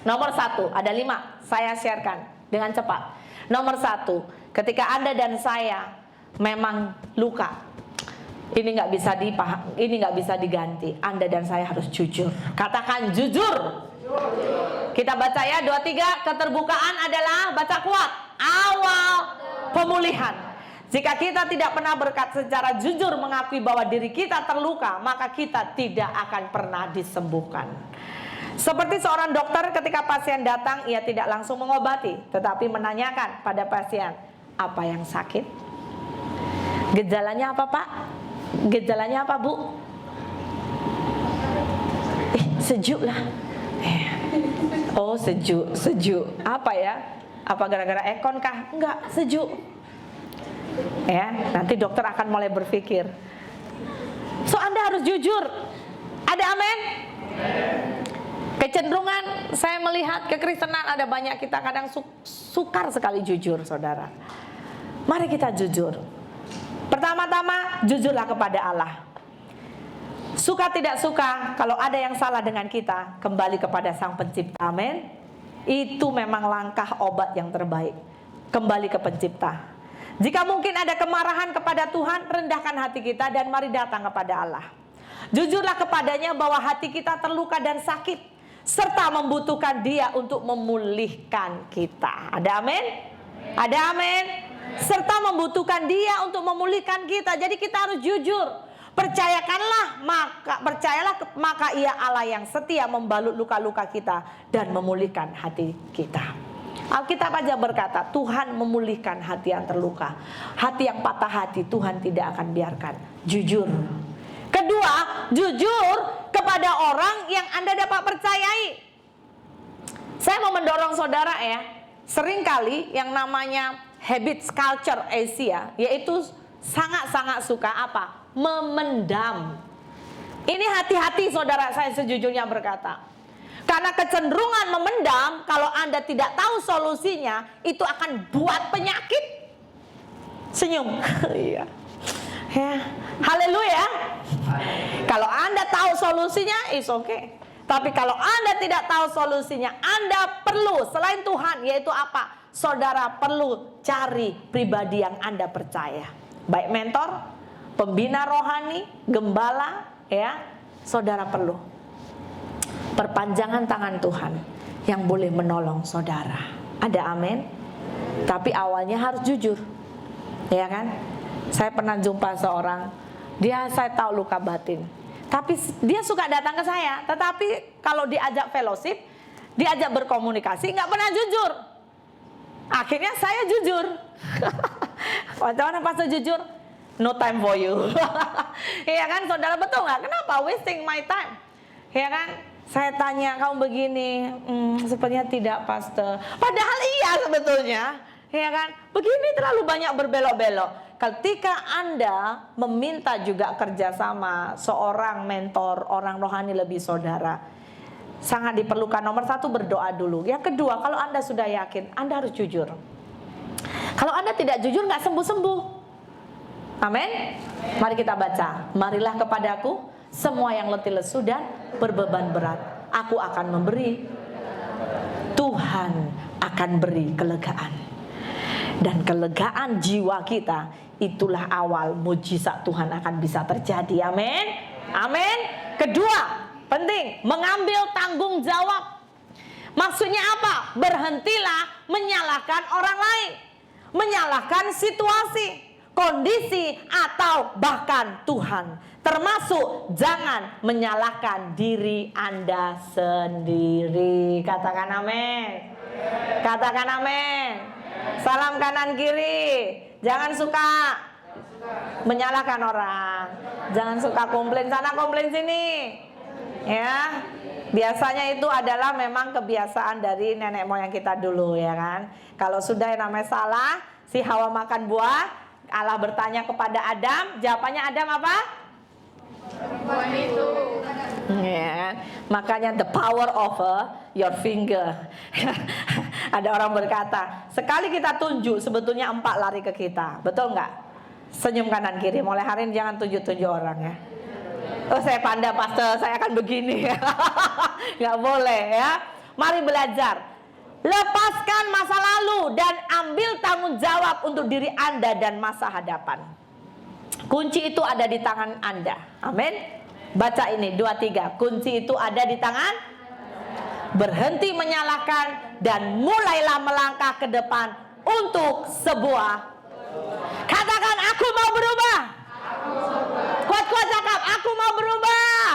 Nomor 1, ada 5, saya sharekan dengan cepat. Nomor 1, ketika Anda dan saya memang luka, ini nggak bisa dipaham, ini nggak bisa diganti. Anda dan saya harus jujur. Katakan jujur. Kita baca ya 23, keterbukaan adalah, baca kuat, awal pemulihan. Jika kita tidak pernah berkata secara jujur mengakui bahwa diri kita terluka, maka kita tidak akan pernah disembuhkan. Seperti seorang dokter ketika pasien datang, ia tidak langsung mengobati, tetapi menanyakan pada pasien, apa yang sakit? Gejalanya apa, Pak? Gejalanya apa, Bu? Sejuk lah. Oh, sejuk. Apa ya? Apa gara-gara ekon kah? Enggak, sejuk. Ya, nanti dokter akan mulai berpikir. So Anda harus jujur. Ada amin? Kecenderungan saya melihat kekristenan ada banyak kita kadang sukar sekali jujur, saudara. Mari kita jujur. Pertama-tama, jujurlah kepada Allah. Suka tidak suka, kalau ada yang salah dengan kita, kembali kepada Sang Pencipta. Amin. Itu memang langkah obat yang terbaik. Kembali ke Pencipta. Jika mungkin ada kemarahan kepada Tuhan, rendahkan hati kita dan mari datang kepada Allah. Jujurlah kepadanya bahwa hati kita terluka dan sakit, serta membutuhkan Dia untuk memulihkan kita. Ada amin? Ada amin? Serta membutuhkan Dia untuk memulihkan kita. Jadi kita harus jujur. Percayalah maka Ia Allah yang setia membalut luka-luka kita dan memulihkan hati kita. Alkitab aja berkata, Tuhan memulihkan hati yang terluka. Hati yang patah hati Tuhan tidak akan biarkan. Jujur. Kedua, jujur kepada orang yang Anda dapat percayai. Saya mau mendorong saudara ya, seringkali yang namanya habits culture Asia, yaitu sangat-sangat suka apa? Memendam. Ini hati-hati saudara, saya sejujurnya berkata. Karena kecenderungan memendam, kalau Anda tidak tahu solusinya, itu akan buat penyakit. Senyum. Iya. Ya. Haleluya. Kalau Anda tahu solusinya, it's okay. Tapi kalau Anda tidak tahu solusinya, Anda perlu, selain Tuhan, yaitu apa? Saudara perlu cari pribadi yang Anda percaya. Baik mentor, pembina rohani, gembala, ya. Saudara perlu perpanjangan tangan Tuhan yang boleh menolong saudara. Ada amin? Tapi awalnya harus jujur. Ya kan? Saya pernah jumpa seorang, saya tahu luka batin. Tapi dia suka datang ke saya, tetapi kalau diajak fellowship, diajak berkomunikasi, nggak pernah jujur. Akhirnya saya jujur. Bagaimana pastor jujur? No time for you. Iya kan, saudara, betul nggak? Kenapa wasting my time? Ya kan? Saya tanya, kamu begini, sepertinya tidak, pastor. Padahal iya sebetulnya. Ya kan? Begini terlalu banyak berbelok-belok. Ketika Anda meminta juga kerjasama seorang mentor, orang rohani lebih saudara, sangat diperlukan. Nomor satu, berdoa dulu. Yang kedua, kalau Anda sudah yakin, Anda harus jujur. Kalau Anda tidak jujur, nggak sembuh-sembuh. Amin. Mari kita baca. Marilah kepadaku semua yang letih lesu dan berbeban berat, aku akan memberi. Tuhan akan beri kelegaan. Dan kelegaan jiwa kita, itulah awal mujizat Tuhan akan bisa terjadi. Amin. Amin. Kedua, penting, mengambil tanggung jawab. Maksudnya apa? Berhentilah menyalahkan orang lain, menyalahkan situasi, kondisi, atau bahkan Tuhan. Termasuk jangan menyalahkan diri Anda sendiri. Katakan amin. Katakan amin. Salam kanan kiri. Jangan suka menyalahkan orang. Jangan suka komplain sana komplain sini. Ya. Biasanya itu adalah memang kebiasaan dari nenek moyang kita dulu, ya kan. Kalau sudah yang namanya salah, si Hawa makan buah, Allah bertanya kepada Adam, jawabannya Adam apa? Buah itu. Ya, makanya the power of your finger. Ada orang berkata, sekali kita tunjuk sebetulnya 4 lari ke kita. Betul nggak? Senyum kanan kiri. Mulai hari ini jangan tunjuk-tunjuk orang ya. Oh, saya pandai pastor, saya akan begini. Nggak boleh ya. Mari belajar. Lepaskan masa lalu dan ambil tanggung jawab untuk diri Anda dan masa hadapan. Kunci itu ada di tangan Anda. Amin. Baca ini 2-3. Kunci itu ada di tangan. Berhenti menyalahkan dan mulailah melangkah ke depan untuk sebuah. Katakan, aku mau berubah. Kuat-kuat cakap, aku mau berubah.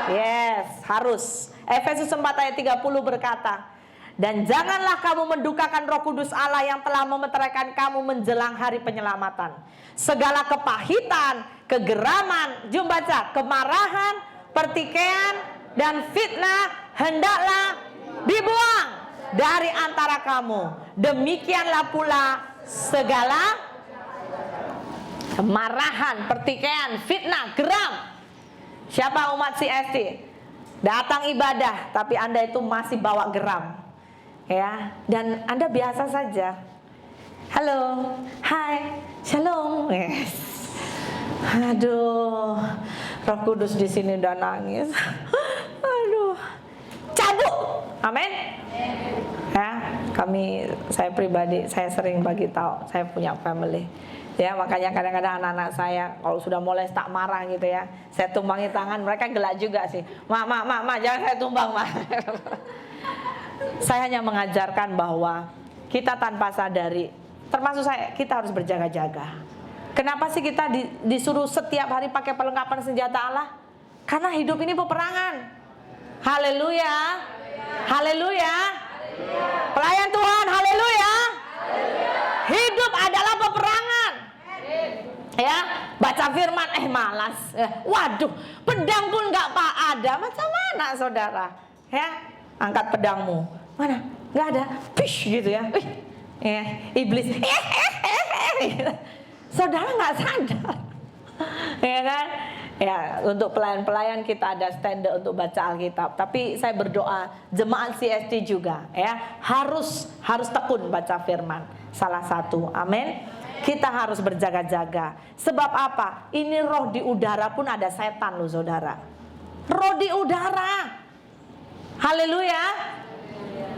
Yes, harus. Efesus 4 ayat 30 berkata, dan janganlah kamu mendukakan Roh Kudus Allah yang telah memeteraikan kamu menjelang hari penyelamatan. Segala kepahitan, kegeraman, jom baca, kemarahan, pertikaian, dan fitnah hendaklah dibuang dari antara kamu. Demikianlah pula segala kemarahan, pertikaian, fitnah, geram. Siapa umat CST? Datang ibadah, tapi Anda itu masih bawa geram. Ya, dan Anda biasa saja. Halo, hai, shalom. Yes. Aduh, Roh Kudus di sini udah nangis. Aduh, cabut. Amin. Ya, saya pribadi, saya sering bagi tahu, saya punya family. Ya, makanya kadang-kadang anak-anak saya kalau sudah mulai tak marah gitu ya, saya tumbangi tangan, mereka gelak juga sih. Ma, jangan saya tumbang, Ma. Saya hanya mengajarkan bahwa kita tanpa sadari, termasuk saya, kita harus berjaga-jaga. Kenapa sih kita disuruh setiap hari pakai perlengkapan senjata Allah? Karena hidup ini peperangan. Haleluya. Haleluya. Pelayan Tuhan, haleluya. Hidup adalah peperangan. Ya, baca firman, malas. Waduh, pedang pun nggak ada. Macam mana saudara? Ya, angkat pedangmu. Mana? Nggak ada. Pish gitu ya. Iblis. Saudara nggak sadar. Ya kan? Ya, untuk pelayan-pelayan kita ada standar untuk baca Alkitab. Tapi saya berdoa jemaat CST juga ya, harus tekun baca firman. Salah satu. Amin. Kita harus berjaga-jaga. Sebab apa? Ini roh di udara pun ada setan loh saudara. Roh di udara. Haleluya.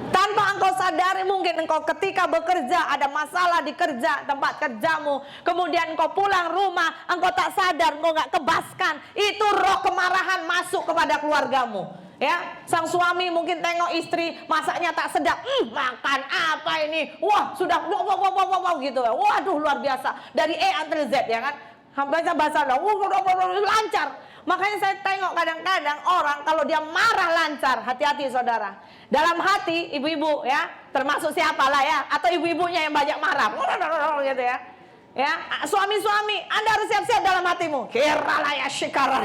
Tanpa engkau sadari, mungkin engkau ketika bekerja ada masalah di tempat kerjamu, kemudian engkau pulang rumah, engkau tak sadar, engkau gak kebaskan, itu roh kemarahan masuk kepada keluargamu. Ya, sang suami mungkin tengok istri masaknya tak sedap, makan apa ini? Wah, sudah wow gitu. Waduh, luar biasa. Dari A sampai Z ya kan. Bahasa lancar. Makanya saya tengok kadang-kadang orang kalau dia marah lancar, hati-hati saudara. Dalam hati ibu-ibu ya, termasuk siapalah ya, atau ibu-ibunya yang banyak marah, gitu ya. Ya, suami-suami, Anda harus siap-siap dalam hatimu. Kiralah ya syikara.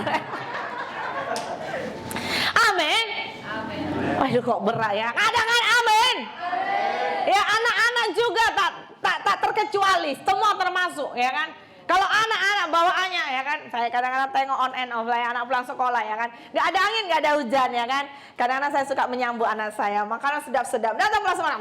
Amin. Waduh kok berat ya. Kadang-kadang amin. Ya, anak-anak juga tak terkecuali, semua termasuk ya kan. Kalau anak-anak bawaannya ya kan, saya kadang-kadang tengok on and off lah ya, anak pulang sekolah ya kan, nggak ada angin, nggak ada hujan ya kan. Kadang-kadang saya suka menyambut anak saya, makanan sedap-sedap, datang pulang sekolah,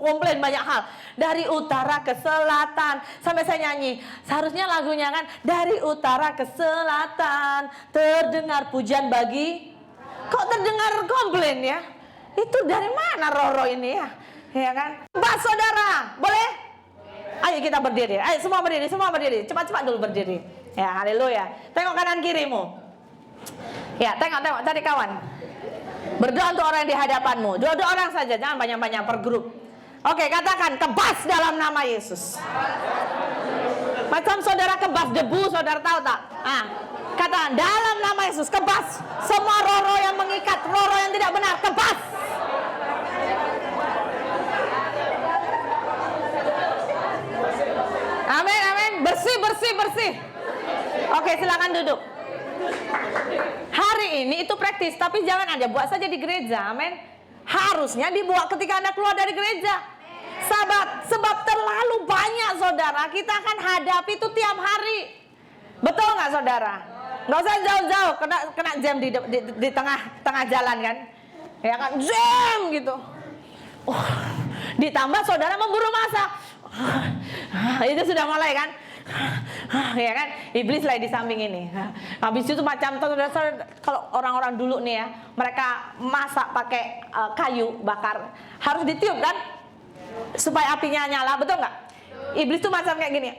komplain banyak hal, dari utara ke selatan, sampai saya nyanyi, seharusnya lagunya kan, dari utara ke selatan, terdengar pujian bagi, kok terdengar komplain ya? Itu dari mana Roro ini ya kan? Bas saudara, boleh? Ayo kita berdiri, ayo semua berdiri, cepat-cepat dulu berdiri. Ya, haleluya. Tengok kanan kirimu. Ya, tengok, cari kawan. Berdoa untuk orang yang di hadapanmu. Dua orang saja, jangan banyak-banyak per grup. Oke, katakan kebas dalam nama Yesus. Macam saudara kebas debu, saudara tahu tak? Katakan dalam nama Yesus, kebas. Semua roro yang mengikat, roro yang tidak benar, kebas. Amin, amin. Bersih. Oke, silakan duduk. Hari ini itu praktis, tapi jangan Anda buat saja di gereja. Amin. Harusnya dibuat ketika Anda keluar dari gereja. Sebab terlalu banyak saudara kita akan hadapi itu tiap hari. Betul nggak saudara? Nggak usah jauh-jauh, kena jam di tengah jalan kan? Ya kan, jam gitu. Ditambah saudara memburu masa. Itu sudah mulai kan, ya kan, iblis lagi di samping ini. Habis itu macam kalau orang-orang dulu nih ya, mereka masak pakai kayu bakar, harus ditiup kan, supaya apinya nyala, betul nggak? Iblis tuh macam kayak gini.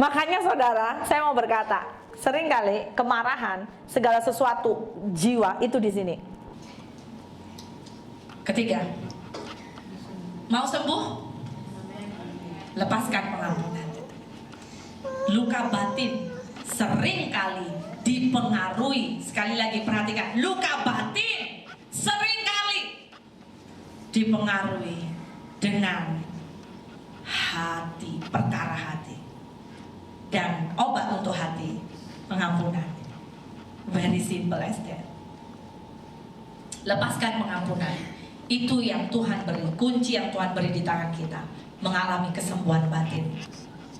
Makanya saudara, saya mau berkata, seringkali kemarahan, segala sesuatu jiwa itu di sini. Ketiga, mau sembuh? Lepaskan pengampunan. Luka batin seringkali dipengaruhi, sekali lagi perhatikan, luka batin seringkali dipengaruhi dengan hati, perkara hati. Dan obat untuk hati, pengampunan. Very simple as that. Lepaskan pengampunan. Itu yang Tuhan beri, kunci yang Tuhan beri di tangan kita, mengalami kesembuhan batin.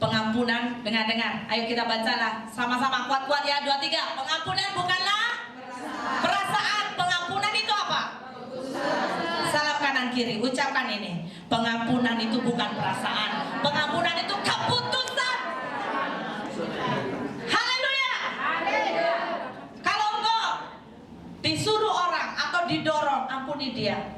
Pengampunan, dengar-dengar, ayo kita bacalah sama-sama kuat-kuat ya, 2, 3. Pengampunan bukanlah perasaan. Pengampunan itu apa? Salam kanan kiri, ucapkan ini. Pengampunan itu bukan perasaan. Pengampunan itu keputusan. Haleluya. Kalau engkau disuruh orang atau didorong, ampuni dia.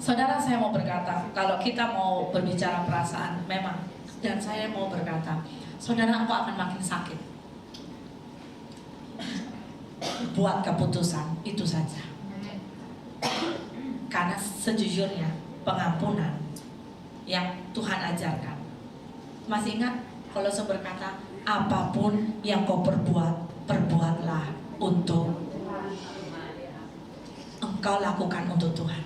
Saudara, saya mau berkata, kalau kita mau berbicara perasaan, memang, dan saya mau berkata, saudara, engkau akan makin sakit. Buat keputusan, itu saja. Karena sejujurnya, pengampunan yang Tuhan ajarkan. Masih ingat, kalau saya berkata, apapun yang kau perbuat, perbuatlah untuk engkau lakukan untuk Tuhan.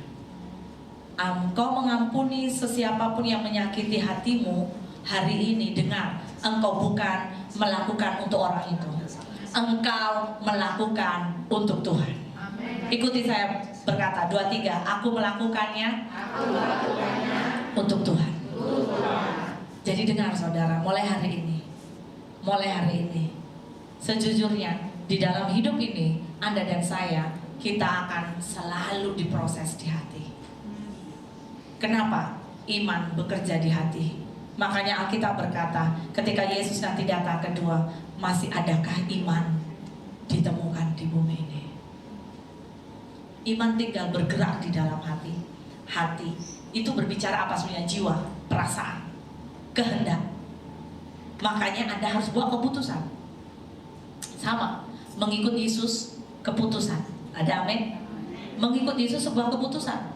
Engkau mengampuni sesiapapun yang menyakiti hatimu hari ini, dengar, engkau bukan melakukan untuk orang itu, engkau melakukan untuk Tuhan. Ikuti saya berkata, 2, 3, aku melakukannya untuk Tuhan. Jadi dengar saudara, mulai hari ini, sejujurnya di dalam hidup ini, Anda dan saya kita akan selalu diproses di hati. Kenapa? Iman bekerja di hati. Makanya Alkitab berkata, ketika Yesus nanti datang kedua, masih adakah iman ditemukan di bumi ini? Iman tinggal bergerak di dalam hati. Hati itu berbicara apa sebenarnya? Jiwa, perasaan, kehendak. Makanya Anda harus buat keputusan. Sama, mengikut Yesus keputusan. Ada amin? Mengikut Yesus sebuah keputusan.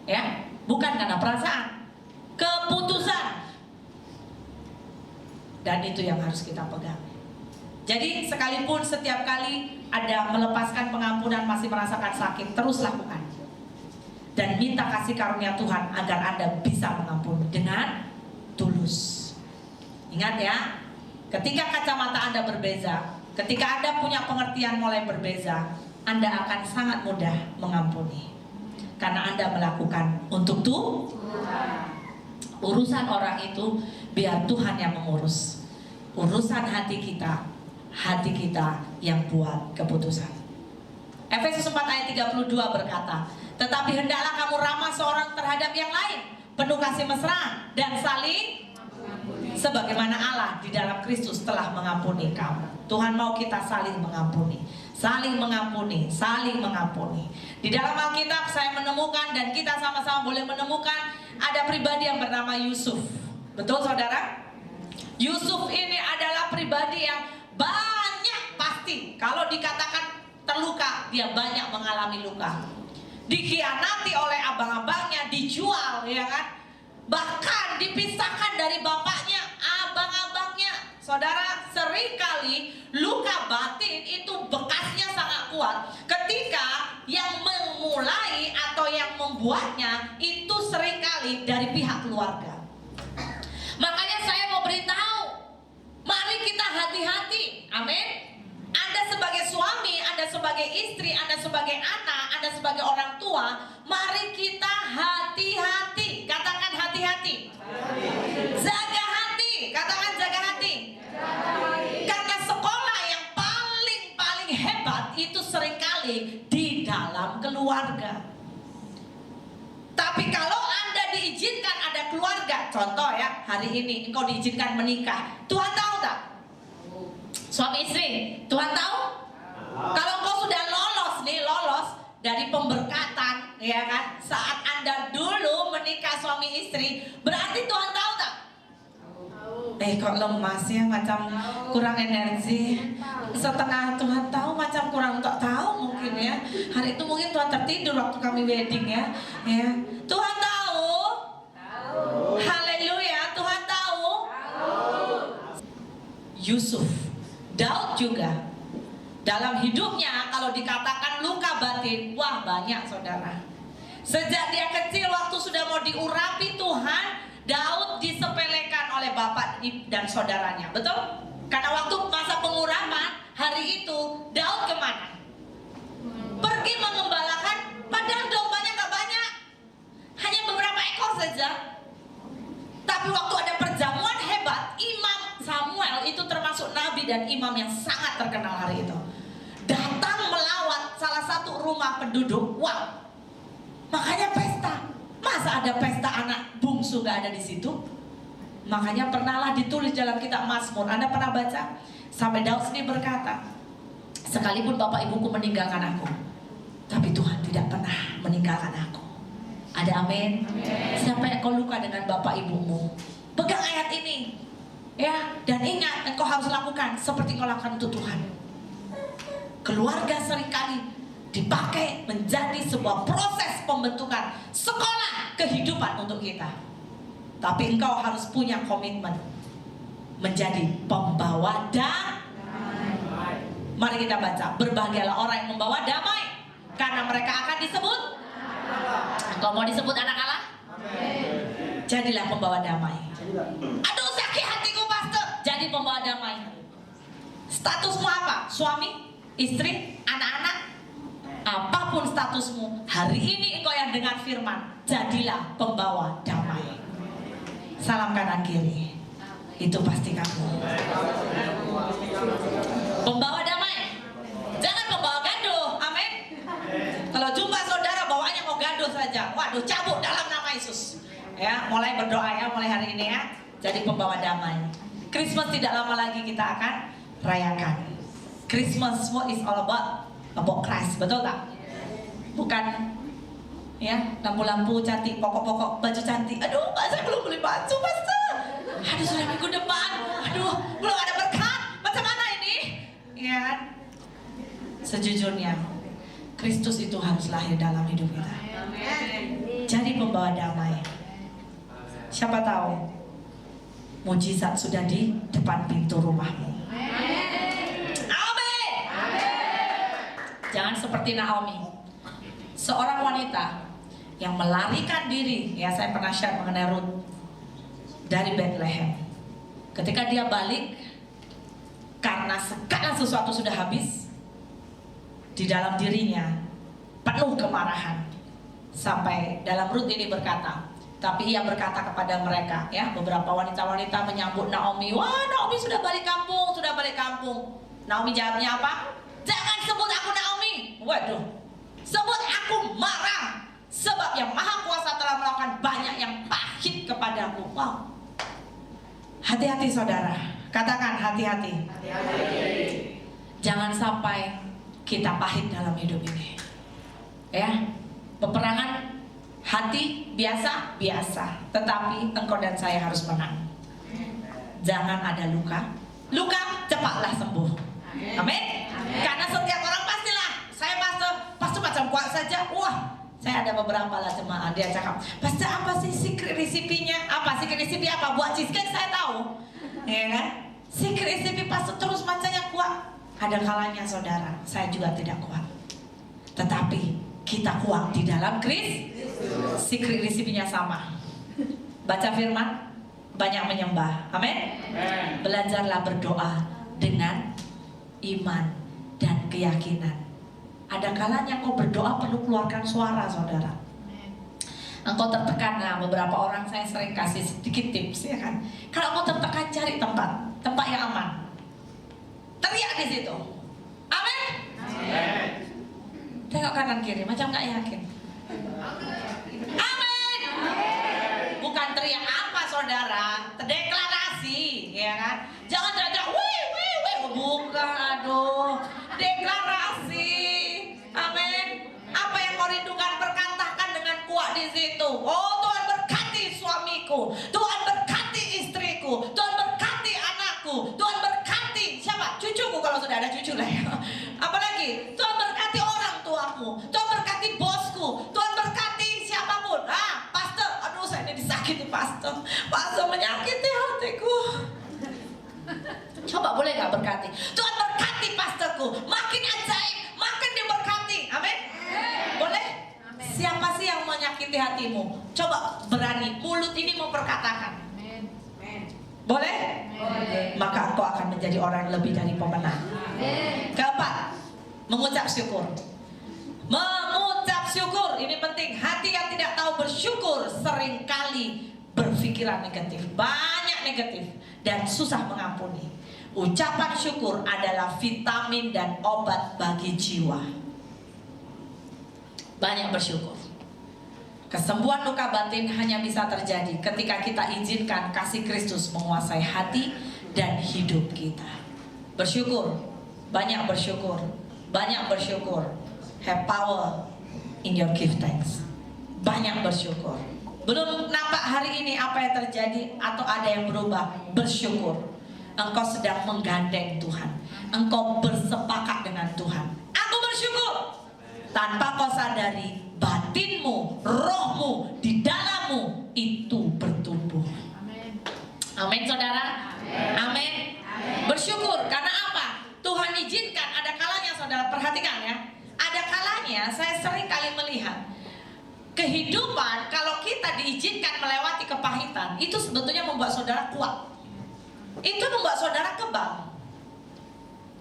Ya, bukan karena perasaan. Keputusan. Dan itu yang harus kita pegang. Jadi sekalipun setiap kali ada melepaskan pengampunan masih merasakan sakit, terus lakukan. Dan minta kasih karunia Tuhan agar Anda bisa mengampuni dengan tulus. Ingat ya, ketika kacamata Anda berbeza, ketika Anda punya pengertian mulai berbeza, Anda akan sangat mudah mengampuni. Karena Anda melakukan untuk Tuhan. Urusan orang itu biar Tuhan yang mengurus. Urusan hati kita yang buat keputusan. Efesus 4 ayat 32 berkata, tetapi hendaklah kamu ramah seorang terhadap yang lain, penuh kasih mesra dan saling sebagaimana Allah di dalam Kristus telah mengampuni kamu. Tuhan mau kita saling mengampuni, saling mengampuni, saling mengampuni. Di dalam Alkitab saya menemukan dan kita sama-sama boleh menemukan ada pribadi yang bernama Yusuf. Betul saudara? Yusuf ini adalah pribadi yang banyak pasti. Kalau dikatakan terluka, dia banyak mengalami luka. Dikhianati oleh abang-abangnya, dijual, ya kan? Bahkan dipisahkan dari bapaknya, abang-abangnya. Saudara, seringkali luka batin itu bekasnya sangat kuat. Ketika yang memulai atau yang membuatnya itu seringkali dari pihak keluarga. Makanya saya mau beritahu, mari kita hati-hati. Amin. Anda sebagai suami, Anda sebagai istri, Anda sebagai anak, Anda sebagai orang tua, mari kita hati-hati. Katakan hati-hati. Jaga hati. Katakan jaga hati. Karena sekolah yang paling hebat itu seringkali di dalam keluarga. Tapi kalau Anda diizinkan ada keluarga, contoh ya, hari ini engkau diizinkan menikah, Tuhan tahu tak? Suami istri, Tuhan tahu? Kalau engkau sudah lolos dari pemberkatan, ya kan? Saat Anda dulu menikah suami istri, berarti Tuhan tahu tak? Kok lemas ya, macam kurang energi. Setengah Tuhan tahu, macam kurang tak tahu mungkin ya. Hari itu mungkin Tuhan tertidur waktu kami wedding ya. Tuhan tahu. Haleluya, Tuhan tahu. Yusuf, Daud juga. Dalam hidupnya kalau dikatakan luka batin, wah banyak saudara. Sejak dia kecil waktu sudah mau diurapi Tuhan, Daud disepelekan oleh bapak dan saudaranya, betul? Karena waktu masa pengurapan hari itu Daud kemana? Pergi mengembalakan, padahal dombanya gak banyak, hanya beberapa ekor saja. Tapi waktu ada perjamuan hebat, Imam Samuel itu termasuk nabi dan imam yang sangat terkenal hari itu, datang melawat salah satu rumah penduduk. Wow, makanya pesta. Masa ada pesta anak bungsu gak ada di situ? Makanya pernahlah ditulis dalam kitab Mazmur. Anda pernah baca? Sampai Daud sendiri berkata, sekalipun bapak ibuku meninggalkan aku, tapi Tuhan tidak pernah meninggalkan aku. Ada amin? Siapa yang kau luka dengan bapak ibumu? Pegang ayat ini, ya, dan ingat engkau harus lakukan seperti kau lakukan untuk Tuhan. Keluarga seringkali dipakai menjadi sebuah proses pembentukan sekolah kehidupan untuk kita. Tapi engkau harus punya komitmen menjadi pembawa damai. Mari kita baca, berbahagialah orang yang membawa damai, karena mereka akan disebut. Engkau mau disebut anak Allah? Jadilah pembawa damai. Aduh sakit hatiku pastor. Jadi pembawa damai. Statusmu apa? Suami, istri, anak-anak, apapun statusmu, hari ini engkau yang dengar firman, jadilah pembawa damai. Salam kanan kiri, itu pasti kamu. Pembawa damai, jangan pembawa gaduh. Amin. saja. Waduh, cabut dalam nama Yesus. Ya, mulai berdoa ya, mulai hari ini ya. Jadi pembawa damai. Christmas tidak lama lagi kita akan rayakan. Christmas what is all about Christ, betul tak? Bukan ya, lampu-lampu cantik, pokok-pokok, baju cantik. Aduh, Pak, saya belum beli baju, Pastor. Aduh, sudah minggu depan. Aduh, belum ada berkat. Macam mana ini? Ya, sejujurnya Kristus itu harus lahir dalam hidup kita. Jadi pembawa damai. Siapa tahu mujizat sudah di depan pintu rumahmu. Amin. Jangan seperti Naomi, seorang wanita yang melarikan diri. Ya, saya pernah share mengenai Ruth dari Bethlehem. Ketika dia balik, karena segala sesuatu sudah habis, di dalam dirinya penuh kemarahan. Sampai dalam Ruth ini berkata, tapi ia berkata kepada mereka, ya, beberapa wanita-wanita menyambut Naomi. Wah, Naomi sudah balik kampung, sudah balik kampung. Naomi jawabnya apa? Jangan sebut aku Naomi. Waduh, sebut aku Mara, sebab yang Maha Kuasa telah melakukan banyak yang pahit kepadaku. Wow. Hati-hati saudara, katakan hati-hati. Jangan sampai kita pahit dalam hidup ini. Ya, peperangan hati biasa, tetapi engkau dan saya harus menang. Jangan ada luka. Luka cepatlah sembuh. Amin. Karena setiap orang pastilah, saya pastor macam kuat saja. Wah, saya ada beberapa lah jemaah, dia cakap, pastor apa sih secret recipe-nya? Apa secret recipe apa? Buat cheesecake saya tahu. Ya kan? Secret recipe pastor terus macamnya kuat. Ada kalanya saudara, saya juga tidak kuat. Tetapi kita kuat di dalam Kristus. Secret recipe-nya sama. Baca firman, banyak menyembah. Amin. Belajarlah berdoa dengan iman dan keyakinan. Ada kalanya kau berdoa perlu keluarkan suara, saudara. Engkau tertekan, nah beberapa orang saya sering kasih sedikit tips, ya kan. Kalau kau tertekan, cari tempat yang aman. Teriak di situ. Amin. Tengok kanan kiri, macam nggak yakin. Amin. Bukan teriak apa, saudara? Deklarasi, ya kan? Jangan teriak, wih, bukan, aduh. Deklarasi. Amin. Apa yang kau rindukan, berkatakan dengan kuat di situ. Oh, Tuhan berkati suamiku, Tuhan berkati istriku, Tuhan berkati anakku, Tuhan berkati siapa? Cucuku kalau sudah ada cucu lah ya. Apalagi Tuhan berkati orang tuaku, Tuhan berkati bosku, Tuhan berkati siapapun. Pastor, aduh saya ini disakiti pastor menyakiti hatiku. Coba boleh gak berkati? Tuhan berkati pastorku, makin ajaib, makin diberkati. Amin. Boleh? Siapa sih yang menyakiti hatimu? Coba berani, mulut ini memperkatakan. Boleh? Maka engkau akan menjadi orang lebih dari pemenang. Keempat, mengucap syukur. Mengucap syukur, ini penting. Hati yang tidak tahu bersyukur seringkali berpikiran negatif, banyak negatif, dan susah mengampuni. Ucapan syukur adalah vitamin dan obat bagi jiwa. Banyak bersyukur. Kesembuhan luka batin hanya bisa terjadi ketika kita izinkan kasih Kristus menguasai hati dan hidup kita. Bersyukur, banyak bersyukur, banyak bersyukur. Have power in your give thanks. Banyak bersyukur. Belum nampak hari ini apa yang terjadi atau ada yang berubah, bersyukur. Engkau sedang menggandeng Tuhan. Engkau bersepakat dengan Tuhan. Aku bersyukur. Tanpa kau sadari, batinmu, rohmu, di dalammu itu bertumbuh. Amin, saudara. Amin. Bersyukur karena apa? Tuhan izinkan. Ada kalanya, saudara, perhatikan ya. Ada kalanya saya sering kali melihat kehidupan kalau kita diizinkan melewati kepahitan, itu sebetulnya membuat saudara kuat. Itu membuat saudara kebal.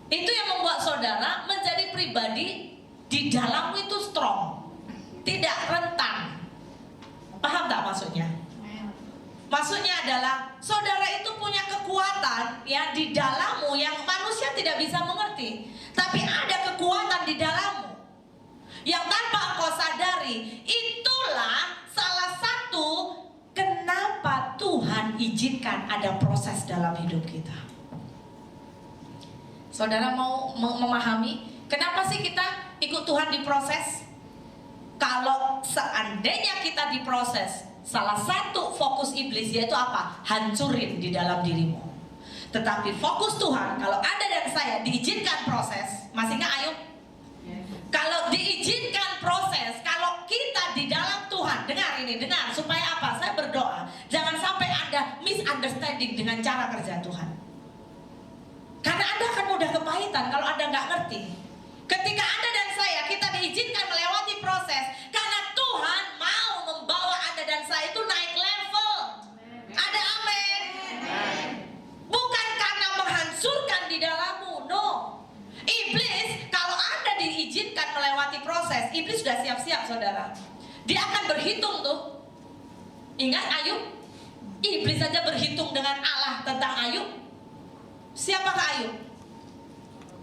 Itu yang membuat saudara menjadi pribadi di dalammu itu strong, tidak rentan. Paham tak maksudnya? Maksudnya adalah saudara itu punya kekuatan ya di dalammu yang manusia tidak bisa mengerti. Tapi ada kekuatan di dalammu yang tanpa engkau sadari, itulah izinkan ada proses dalam hidup kita. Saudara mau memahami kenapa sih kita ikut Tuhan diproses? Kalau seandainya kita diproses, salah satu fokus iblis yaitu apa? Hancurin di dalam dirimu. Tetapi fokus Tuhan, kalau Anda dan saya diizinkan proses, masih nggak Ayub? Kalau diizinkan proses, kalau kita di dalam Tuhan, dengar ini, dengar, supaya apa? Saya berdoa, jangan sampai Anda misunderstanding dengan cara kerja Tuhan. Karena Anda akan mudah kepahitan kalau Anda nggak ngerti. Ketika Anda dan saya, kita diizinkan melewati proses, karena Tuhan mau membawa Anda dan saya itu naik level. Ada amin? Bukan karena menghancurkan di dalammu, no. Iblis, kalau Anda diizinkan melewati proses, iblis sudah siap-siap, saudara. Dia akan berhitung tuh. Ingat Ayub? Iblis saja berhitung dengan Allah tentang Ayub. Siapakah Ayub?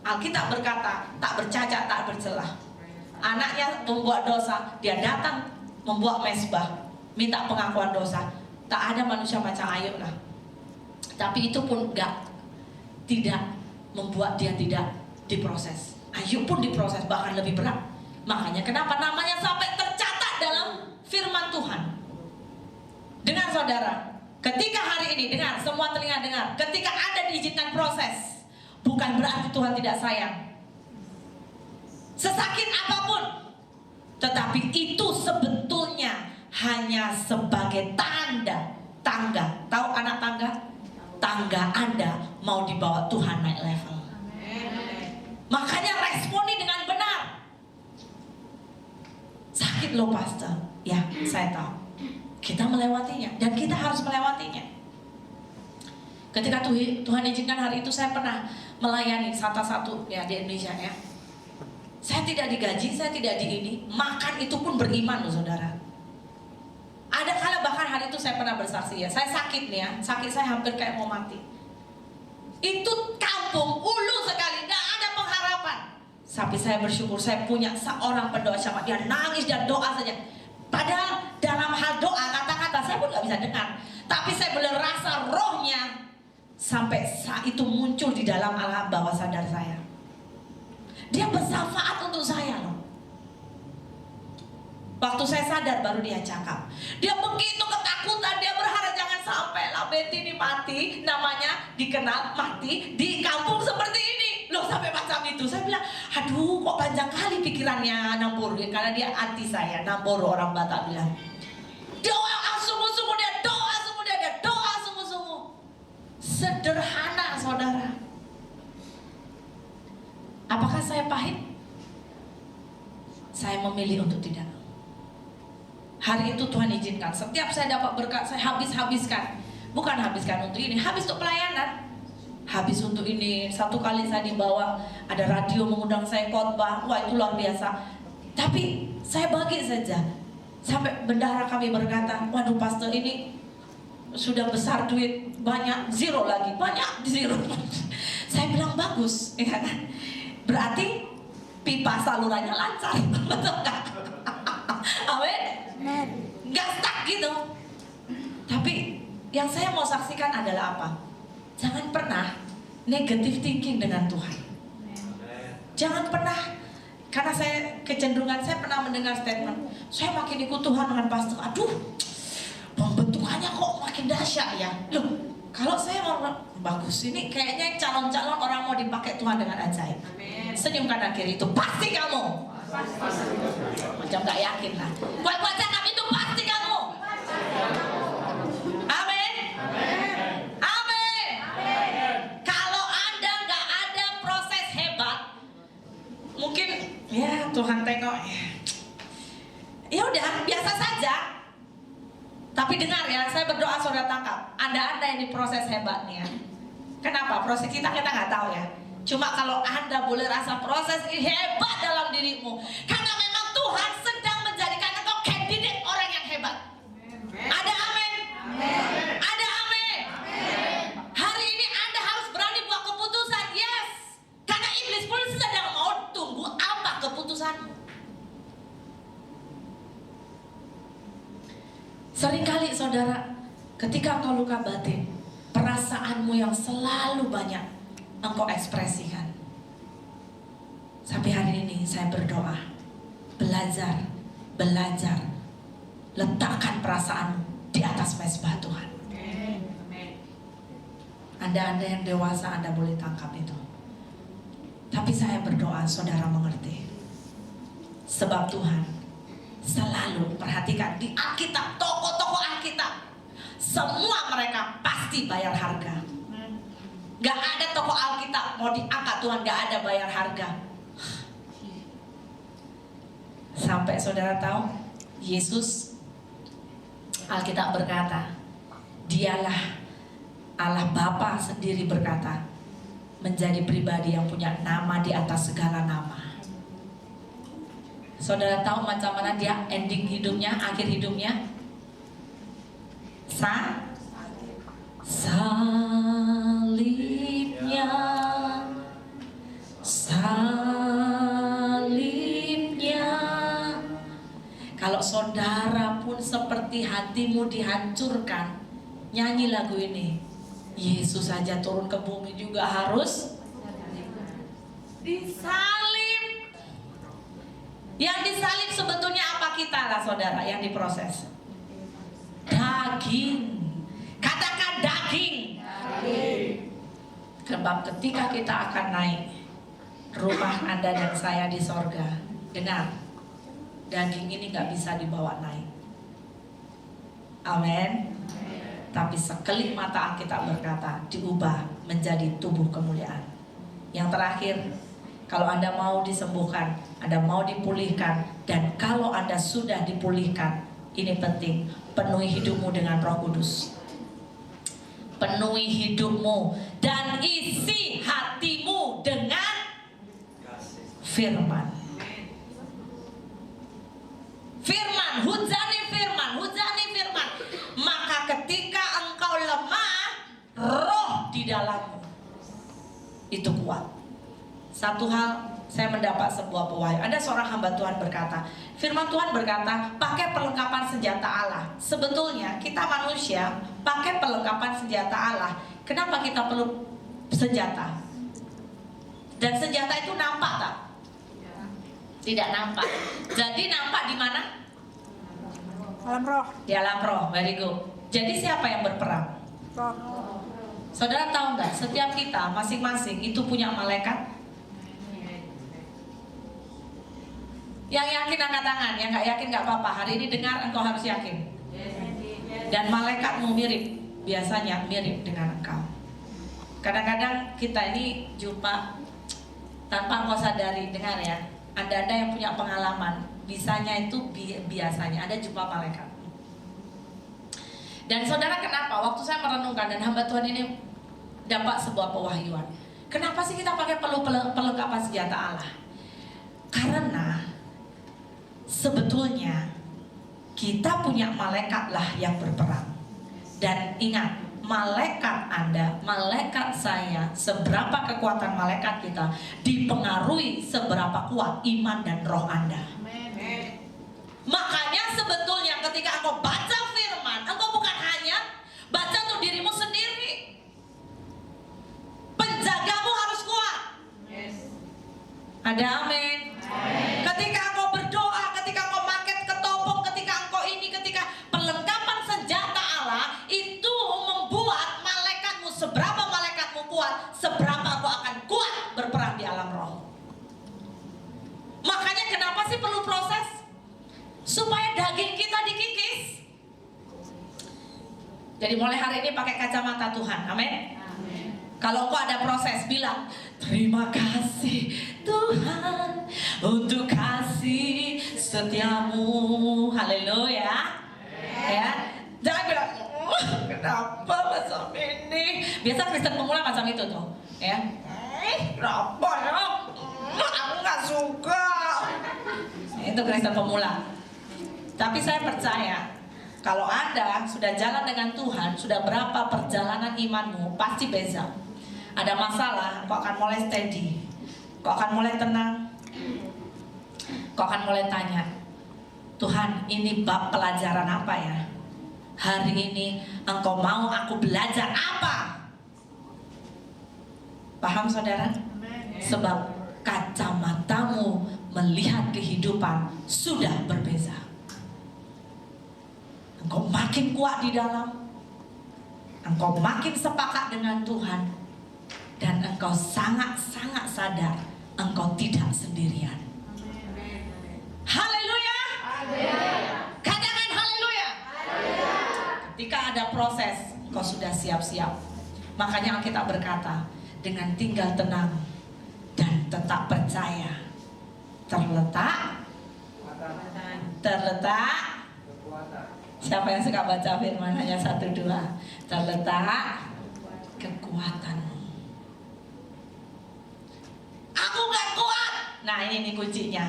Alkitab berkata, tak bercacat, tak bercelah. Anaknya membuat dosa, dia datang membuat mezbah, minta pengakuan dosa. Tak ada manusia macam Ayub lah. Tapi itu pun tidak membuat dia tidak diproses. Ayub pun diproses, bahkan lebih berat. Makanya kenapa namanya sampai tercatat dalam firman Tuhan. Dengar saudara, ketika hari ini, dengar, semua telinga dengar, ketika Anda diizinkan proses, bukan berarti Tuhan tidak sayang. Sesakit apapun, tetapi itu sebetulnya hanya sebagai tanda. Tahu anak tangga? Tangga Anda mau dibawa Tuhan naik level. Makanya responi dengan benar. Sakit loh pastor. Ya, saya tahu. Kita melewatinya dan kita harus melewatinya. Ketika Tuhan izinkan hari itu, saya pernah melayani satu-satu ya di Indonesia ya. Saya tidak digaji, saya tidak di ini. Makan itu pun beriman loh saudara. Ada kala bahkan hari itu saya pernah bersaksi ya. Saya sakit nih ya, sakit saya hampir kayak mau mati. Itu kampung ulu sekali, nggak ada pengharapan. Tapi saya bersyukur saya punya seorang pendoa sama, dia nangis dan doa saja. Padahal dalam hal doa kata-kata saya pun nggak bisa dengar. Tapi saya boleh rasa rohnya sampai saat itu muncul di dalam alam bawah sadar saya. Dia bersyafaat untuk saya loh. Waktu saya sadar baru dia cakap. Dia begitu ketakutan, dia berharap jangan sampai lah Betty ini mati, namanya dikenal mati di kampung seperti ini. Loh sampai macam itu. Saya bilang, aduh kok panjang kali pikirannya Nambur. Karena dia anti saya, Nambur orang Batak bilang. Doa sungguh-sungguh, dia doa sungguh, dia doa sungguh-sungguh. Sederhana saudara. Apakah saya pahit? Saya memilih untuk tidak. Hari itu Tuhan izinkan, setiap saya dapat berkat, saya habis-habiskan. Bukan habiskan untuk ini, habis untuk pelayanan. Habis untuk ini, satu kali saya dibawa, ada radio mengundang saya khotbah, wah itu luar biasa. Tapi saya bagi saja. Sampai bendahara kami berkata, waduh pastor ini sudah besar duit, banyak, zero lagi, banyak zero. Saya bilang bagus, ya kan? Berarti pipa salurannya lancar, betul nggak? Amin? Nggak stuck gitu. Tapi yang saya mau saksikan adalah apa? Jangan pernah negative thinking dengan Tuhan. Jangan pernah, karena saya kecenderungan, saya pernah mendengar statement, saya makin ikut Tuhan dengan pastor, aduh, pembentukannya kok makin dahsyat ya. Loh, kalau saya mau bagus, ini kayaknya calon-calon orang mau dipakai Tuhan dengan ajaib. Senyum kanan kiri itu pasti kamu. Macam gak yakin lah. Buat cakap itu pasti kamu. Amin. Amin. Kalau Anda gak ada proses hebat, mungkin ya Tuhan tengok, ya udah biasa saja. Tapi dengar ya, saya berdoa saudara tangkap. Anda yang diproses hebat nih ya. Kenapa? Proses kita nggak tahu ya. Cuma kalau Anda boleh rasa proses ini hebat dalam dirimu, karena memang Tuhan sedang menjadikan engkau kandidat orang yang hebat. Ada amin? Ada amin? Hari ini Anda harus berani buat keputusan, yes. Karena iblis pun sedang mau tunggu apa keputusanmu. Seringkali saudara, Ketika engkau luka batin, perasaanmu yang selalu banyak engkau ekspresikan. Sampai hari ini saya berdoa, belajar, letakkan perasaanmu di atas mezbah Tuhan. Anda yang dewasa, Anda boleh tangkap itu. Tapi saya berdoa saudara mengerti. Sebab Tuhan selalu perhatikan di Alkitab, tokoh-tokoh Alkitab, semua mereka pasti bayar harga. Gak ada tokoh Alkitab mau diangkat Tuhan gak ada bayar harga. Sampai saudara tahu, Yesus, Alkitab berkata, dialah Allah Bapa sendiri berkata, menjadi pribadi yang punya nama di atas segala nama. Saudara tahu macam mana dia ending hidupnya, akhir hidupnya? Salibnya. Kalau saudara pun seperti hatimu dihancurkan, nyanyi lagu ini. Yesus saja turun ke bumi juga harus disalib. Yang disalib sebetulnya apa kita lah saudara yang diproses? Daging. Katakan daging. Sebab ketika kita akan naik, rumah Anda dan saya di sorga, dengar, daging ini gak bisa dibawa naik. Amin. Tapi sekelip mata Alkitab berkata diubah menjadi tubuh kemuliaan. Yang terakhir, kalau Anda mau disembuhkan, Anda mau dipulihkan, dan kalau Anda sudah dipulihkan, ini penting, penuhi hidupmu dengan Roh Kudus. Penuhi hidupmu dan isi hatimu dengan firman. Firman, hujani firman. Maka ketika engkau lemah, roh di dalammu itu kuat. Satu hal, saya mendapat sebuah pewahyu. Ada seorang hamba Tuhan berkata, firman Tuhan berkata, pakai perlengkapan senjata Allah. Sebetulnya kita manusia pakai perlengkapan senjata Allah. Kenapa kita perlu senjata? Dan senjata itu nampak tak? Tidak nampak. Jadi nampak di mana? Alam roh. Di alam roh, very good. Jadi siapa yang berperang? Roh. Saudara tahu nggak? Setiap kita masing-masing itu punya malaikat. Yang yakin angkat tangan, yang nggak yakin nggak apa-apa. Hari ini dengar, engkau harus yakin. Dan malaikatmu mirip, biasanya mirip dengan engkau. Kadang-kadang kita ini jumpa tanpa engkau sadari, dengar ya. Anda yang punya pengalaman, bisanya itu biasanya ada jumpa malaikat. Dan saudara, kenapa? Waktu saya merenungkan dan hamba Tuhan ini dapat sebuah pewahyuan. Kenapa sih kita pakai perlengkapan senjata Allah? Karena sebetulnya kita punya malaikat lah yang berperang. Dan ingat, malaikat Anda, malaikat saya, seberapa kekuatan malaikat kita dipengaruhi seberapa kuat iman dan roh Anda. Makanya sebetulnya ketika engkau baca firman, engkau bukan hanya baca untuk dirimu sendiri. Penjagamu harus kuat. Ada amin. Ketika engkau berdoa, ketika engkau makin ketopong, ketika engkau ini, ketika perlengkapan senjata Allah itu membuat malaikatmu, seberapa malaikatmu kuat, seberapa engkau akan kuat berperang di alam roh. Makanya kenapa sih perlu proses? Supaya daging kita dikikis. Jadi mulai hari ini pakai kacamata Tuhan, amin. Kalau kau ada proses, bilang terima kasih Tuhan untuk kasih setiamu. Haleluya. Ya, jangan bilang kenapa macam ini. Biasa Kristen pemula macam itu tuh, ya. Kenapa ya? Aku nggak suka. Itu Kristen pemula. Tapi saya percaya kalau Anda sudah jalan dengan Tuhan, sudah berapa perjalanan imanmu, pasti beza. Ada masalah, kau akan mulai steady, kau akan mulai tenang, kau akan mulai tanya, Tuhan ini bab pelajaran apa ya? Hari ini engkau mau aku belajar apa? Paham saudara? Sebab kacamatamu melihat kehidupan sudah berbeza. Engkau makin kuat di dalam, engkau makin sepakat dengan Tuhan, dan engkau sangat-sangat sadar engkau tidak sendirian. Haleluya. Katakan haleluya. Ketika ada proses, engkau sudah siap-siap. Makanya Alkitab berkata, dengan tinggal tenang dan tetap percaya, terletak. Siapa yang suka baca firman hanya 1-2? Terletak kekuatanmu. Aku gak kuat. Nah ini kuncinya.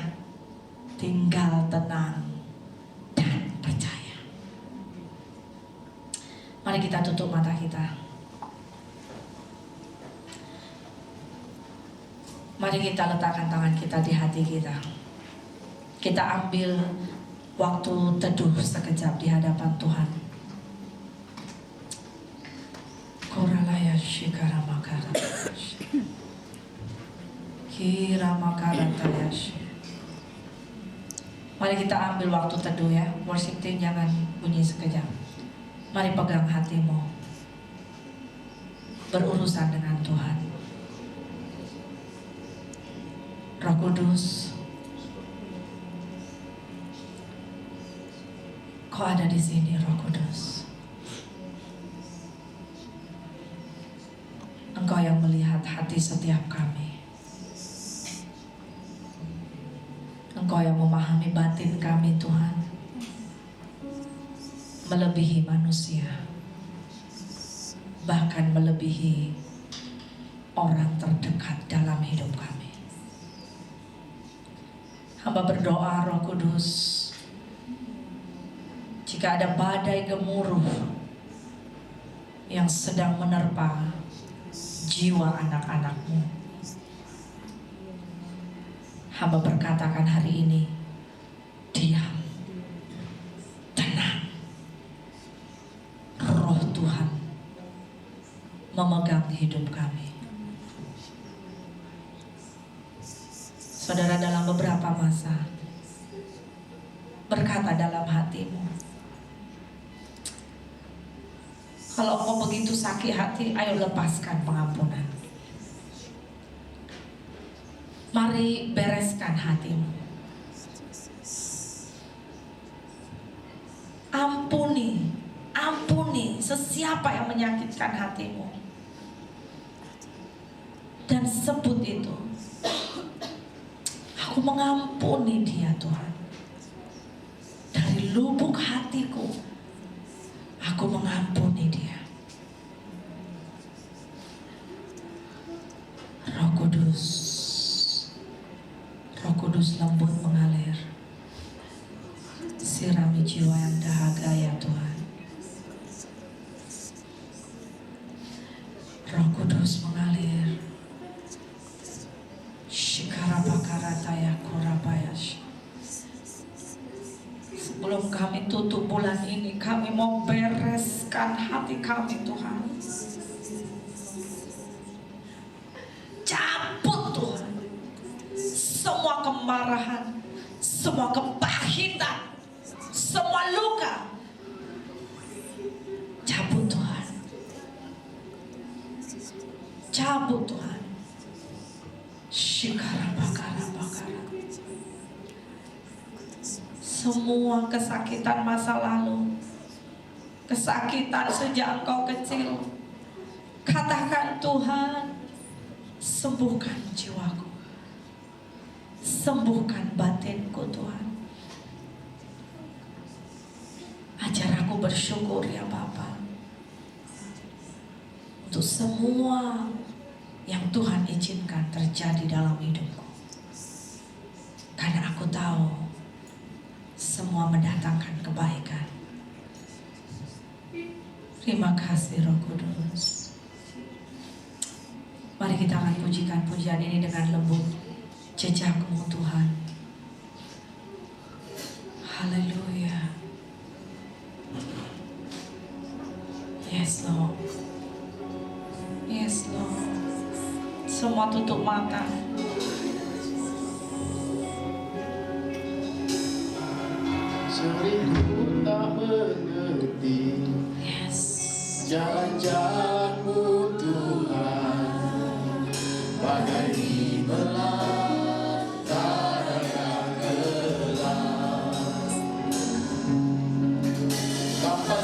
Tinggal tenang dan percaya. Mari kita tutup mata kita. Mari kita letakkan tangan kita di hati kita. Kita ambil waktu teduh sekejap di hadapan Tuhan. Koralaya shikara makara. Kira makara tayashi. Mari kita ambil waktu teduh ya. Worship team jangan bunyi sekejap. Mari pegang hatimu. Berurusan dengan Tuhan. Roh Kudus, Kau ada di sini, Roh Kudus. Engkau yang melihat hati setiap kami. Engkau yang memahami batin kami, Tuhan, melebihi manusia, bahkan melebihi orang terdekat dalam hidup kami. Hamba berdoa, Roh Kudus, jika ada badai gemuruh yang sedang menerpa jiwa anak-anak-Mu, hamba berkatakan hari ini, diam, tenang. Roh Tuhan memegang hidup kami. Saudara, dalam beberapa masa berkata dalam hatimu, kalau engkau begitu sakit hati, ayo lepaskan pengampunan. Mari bereskan hatimu. Ampuni sesiapa yang menyakitkan hatimu. Dan sebut itu, aku mengampuni dia, Tuhan. Dari lubuk hatiku, aku mengampuni dia. Roh Kudus lembut mengalir. Sirami jiwa yang dahaga ya Tuhan. Roh Kudus mengalir. Shikarabakarataya kurabayash. Sebelum kami tutup bulan ini, kami mau bereskan hati kami, Tuhan. Cabut, Tuhan, semua kemarahan, semua kepahitan, semua luka. Cabut, Tuhan. Cabut, Tuhan. Shikarabakara. Semua kesakitan masa lalu, kesakitan sejak engkau kecil, katakan Tuhan, sembuhkan jiwaku, sembuhkan batinku Tuhan. Ajar aku bersyukur ya Bapa, untuk semua yang Tuhan izinkan terjadi dalam hidupku. Karena aku tahu semua mendatangkan kebaikan. Terima kasih Roh Kudus. Mari kita akan pujikan pujian ini dengan lembut. Jejak-Mu Tuhan. Haleluya. Yes, Lord. Yes, Lord. Semua tutup mata. Sering ku tak mengerti Yes. jalan-jalanmu Tuhan, bagai di belantara yang gelap, tanpa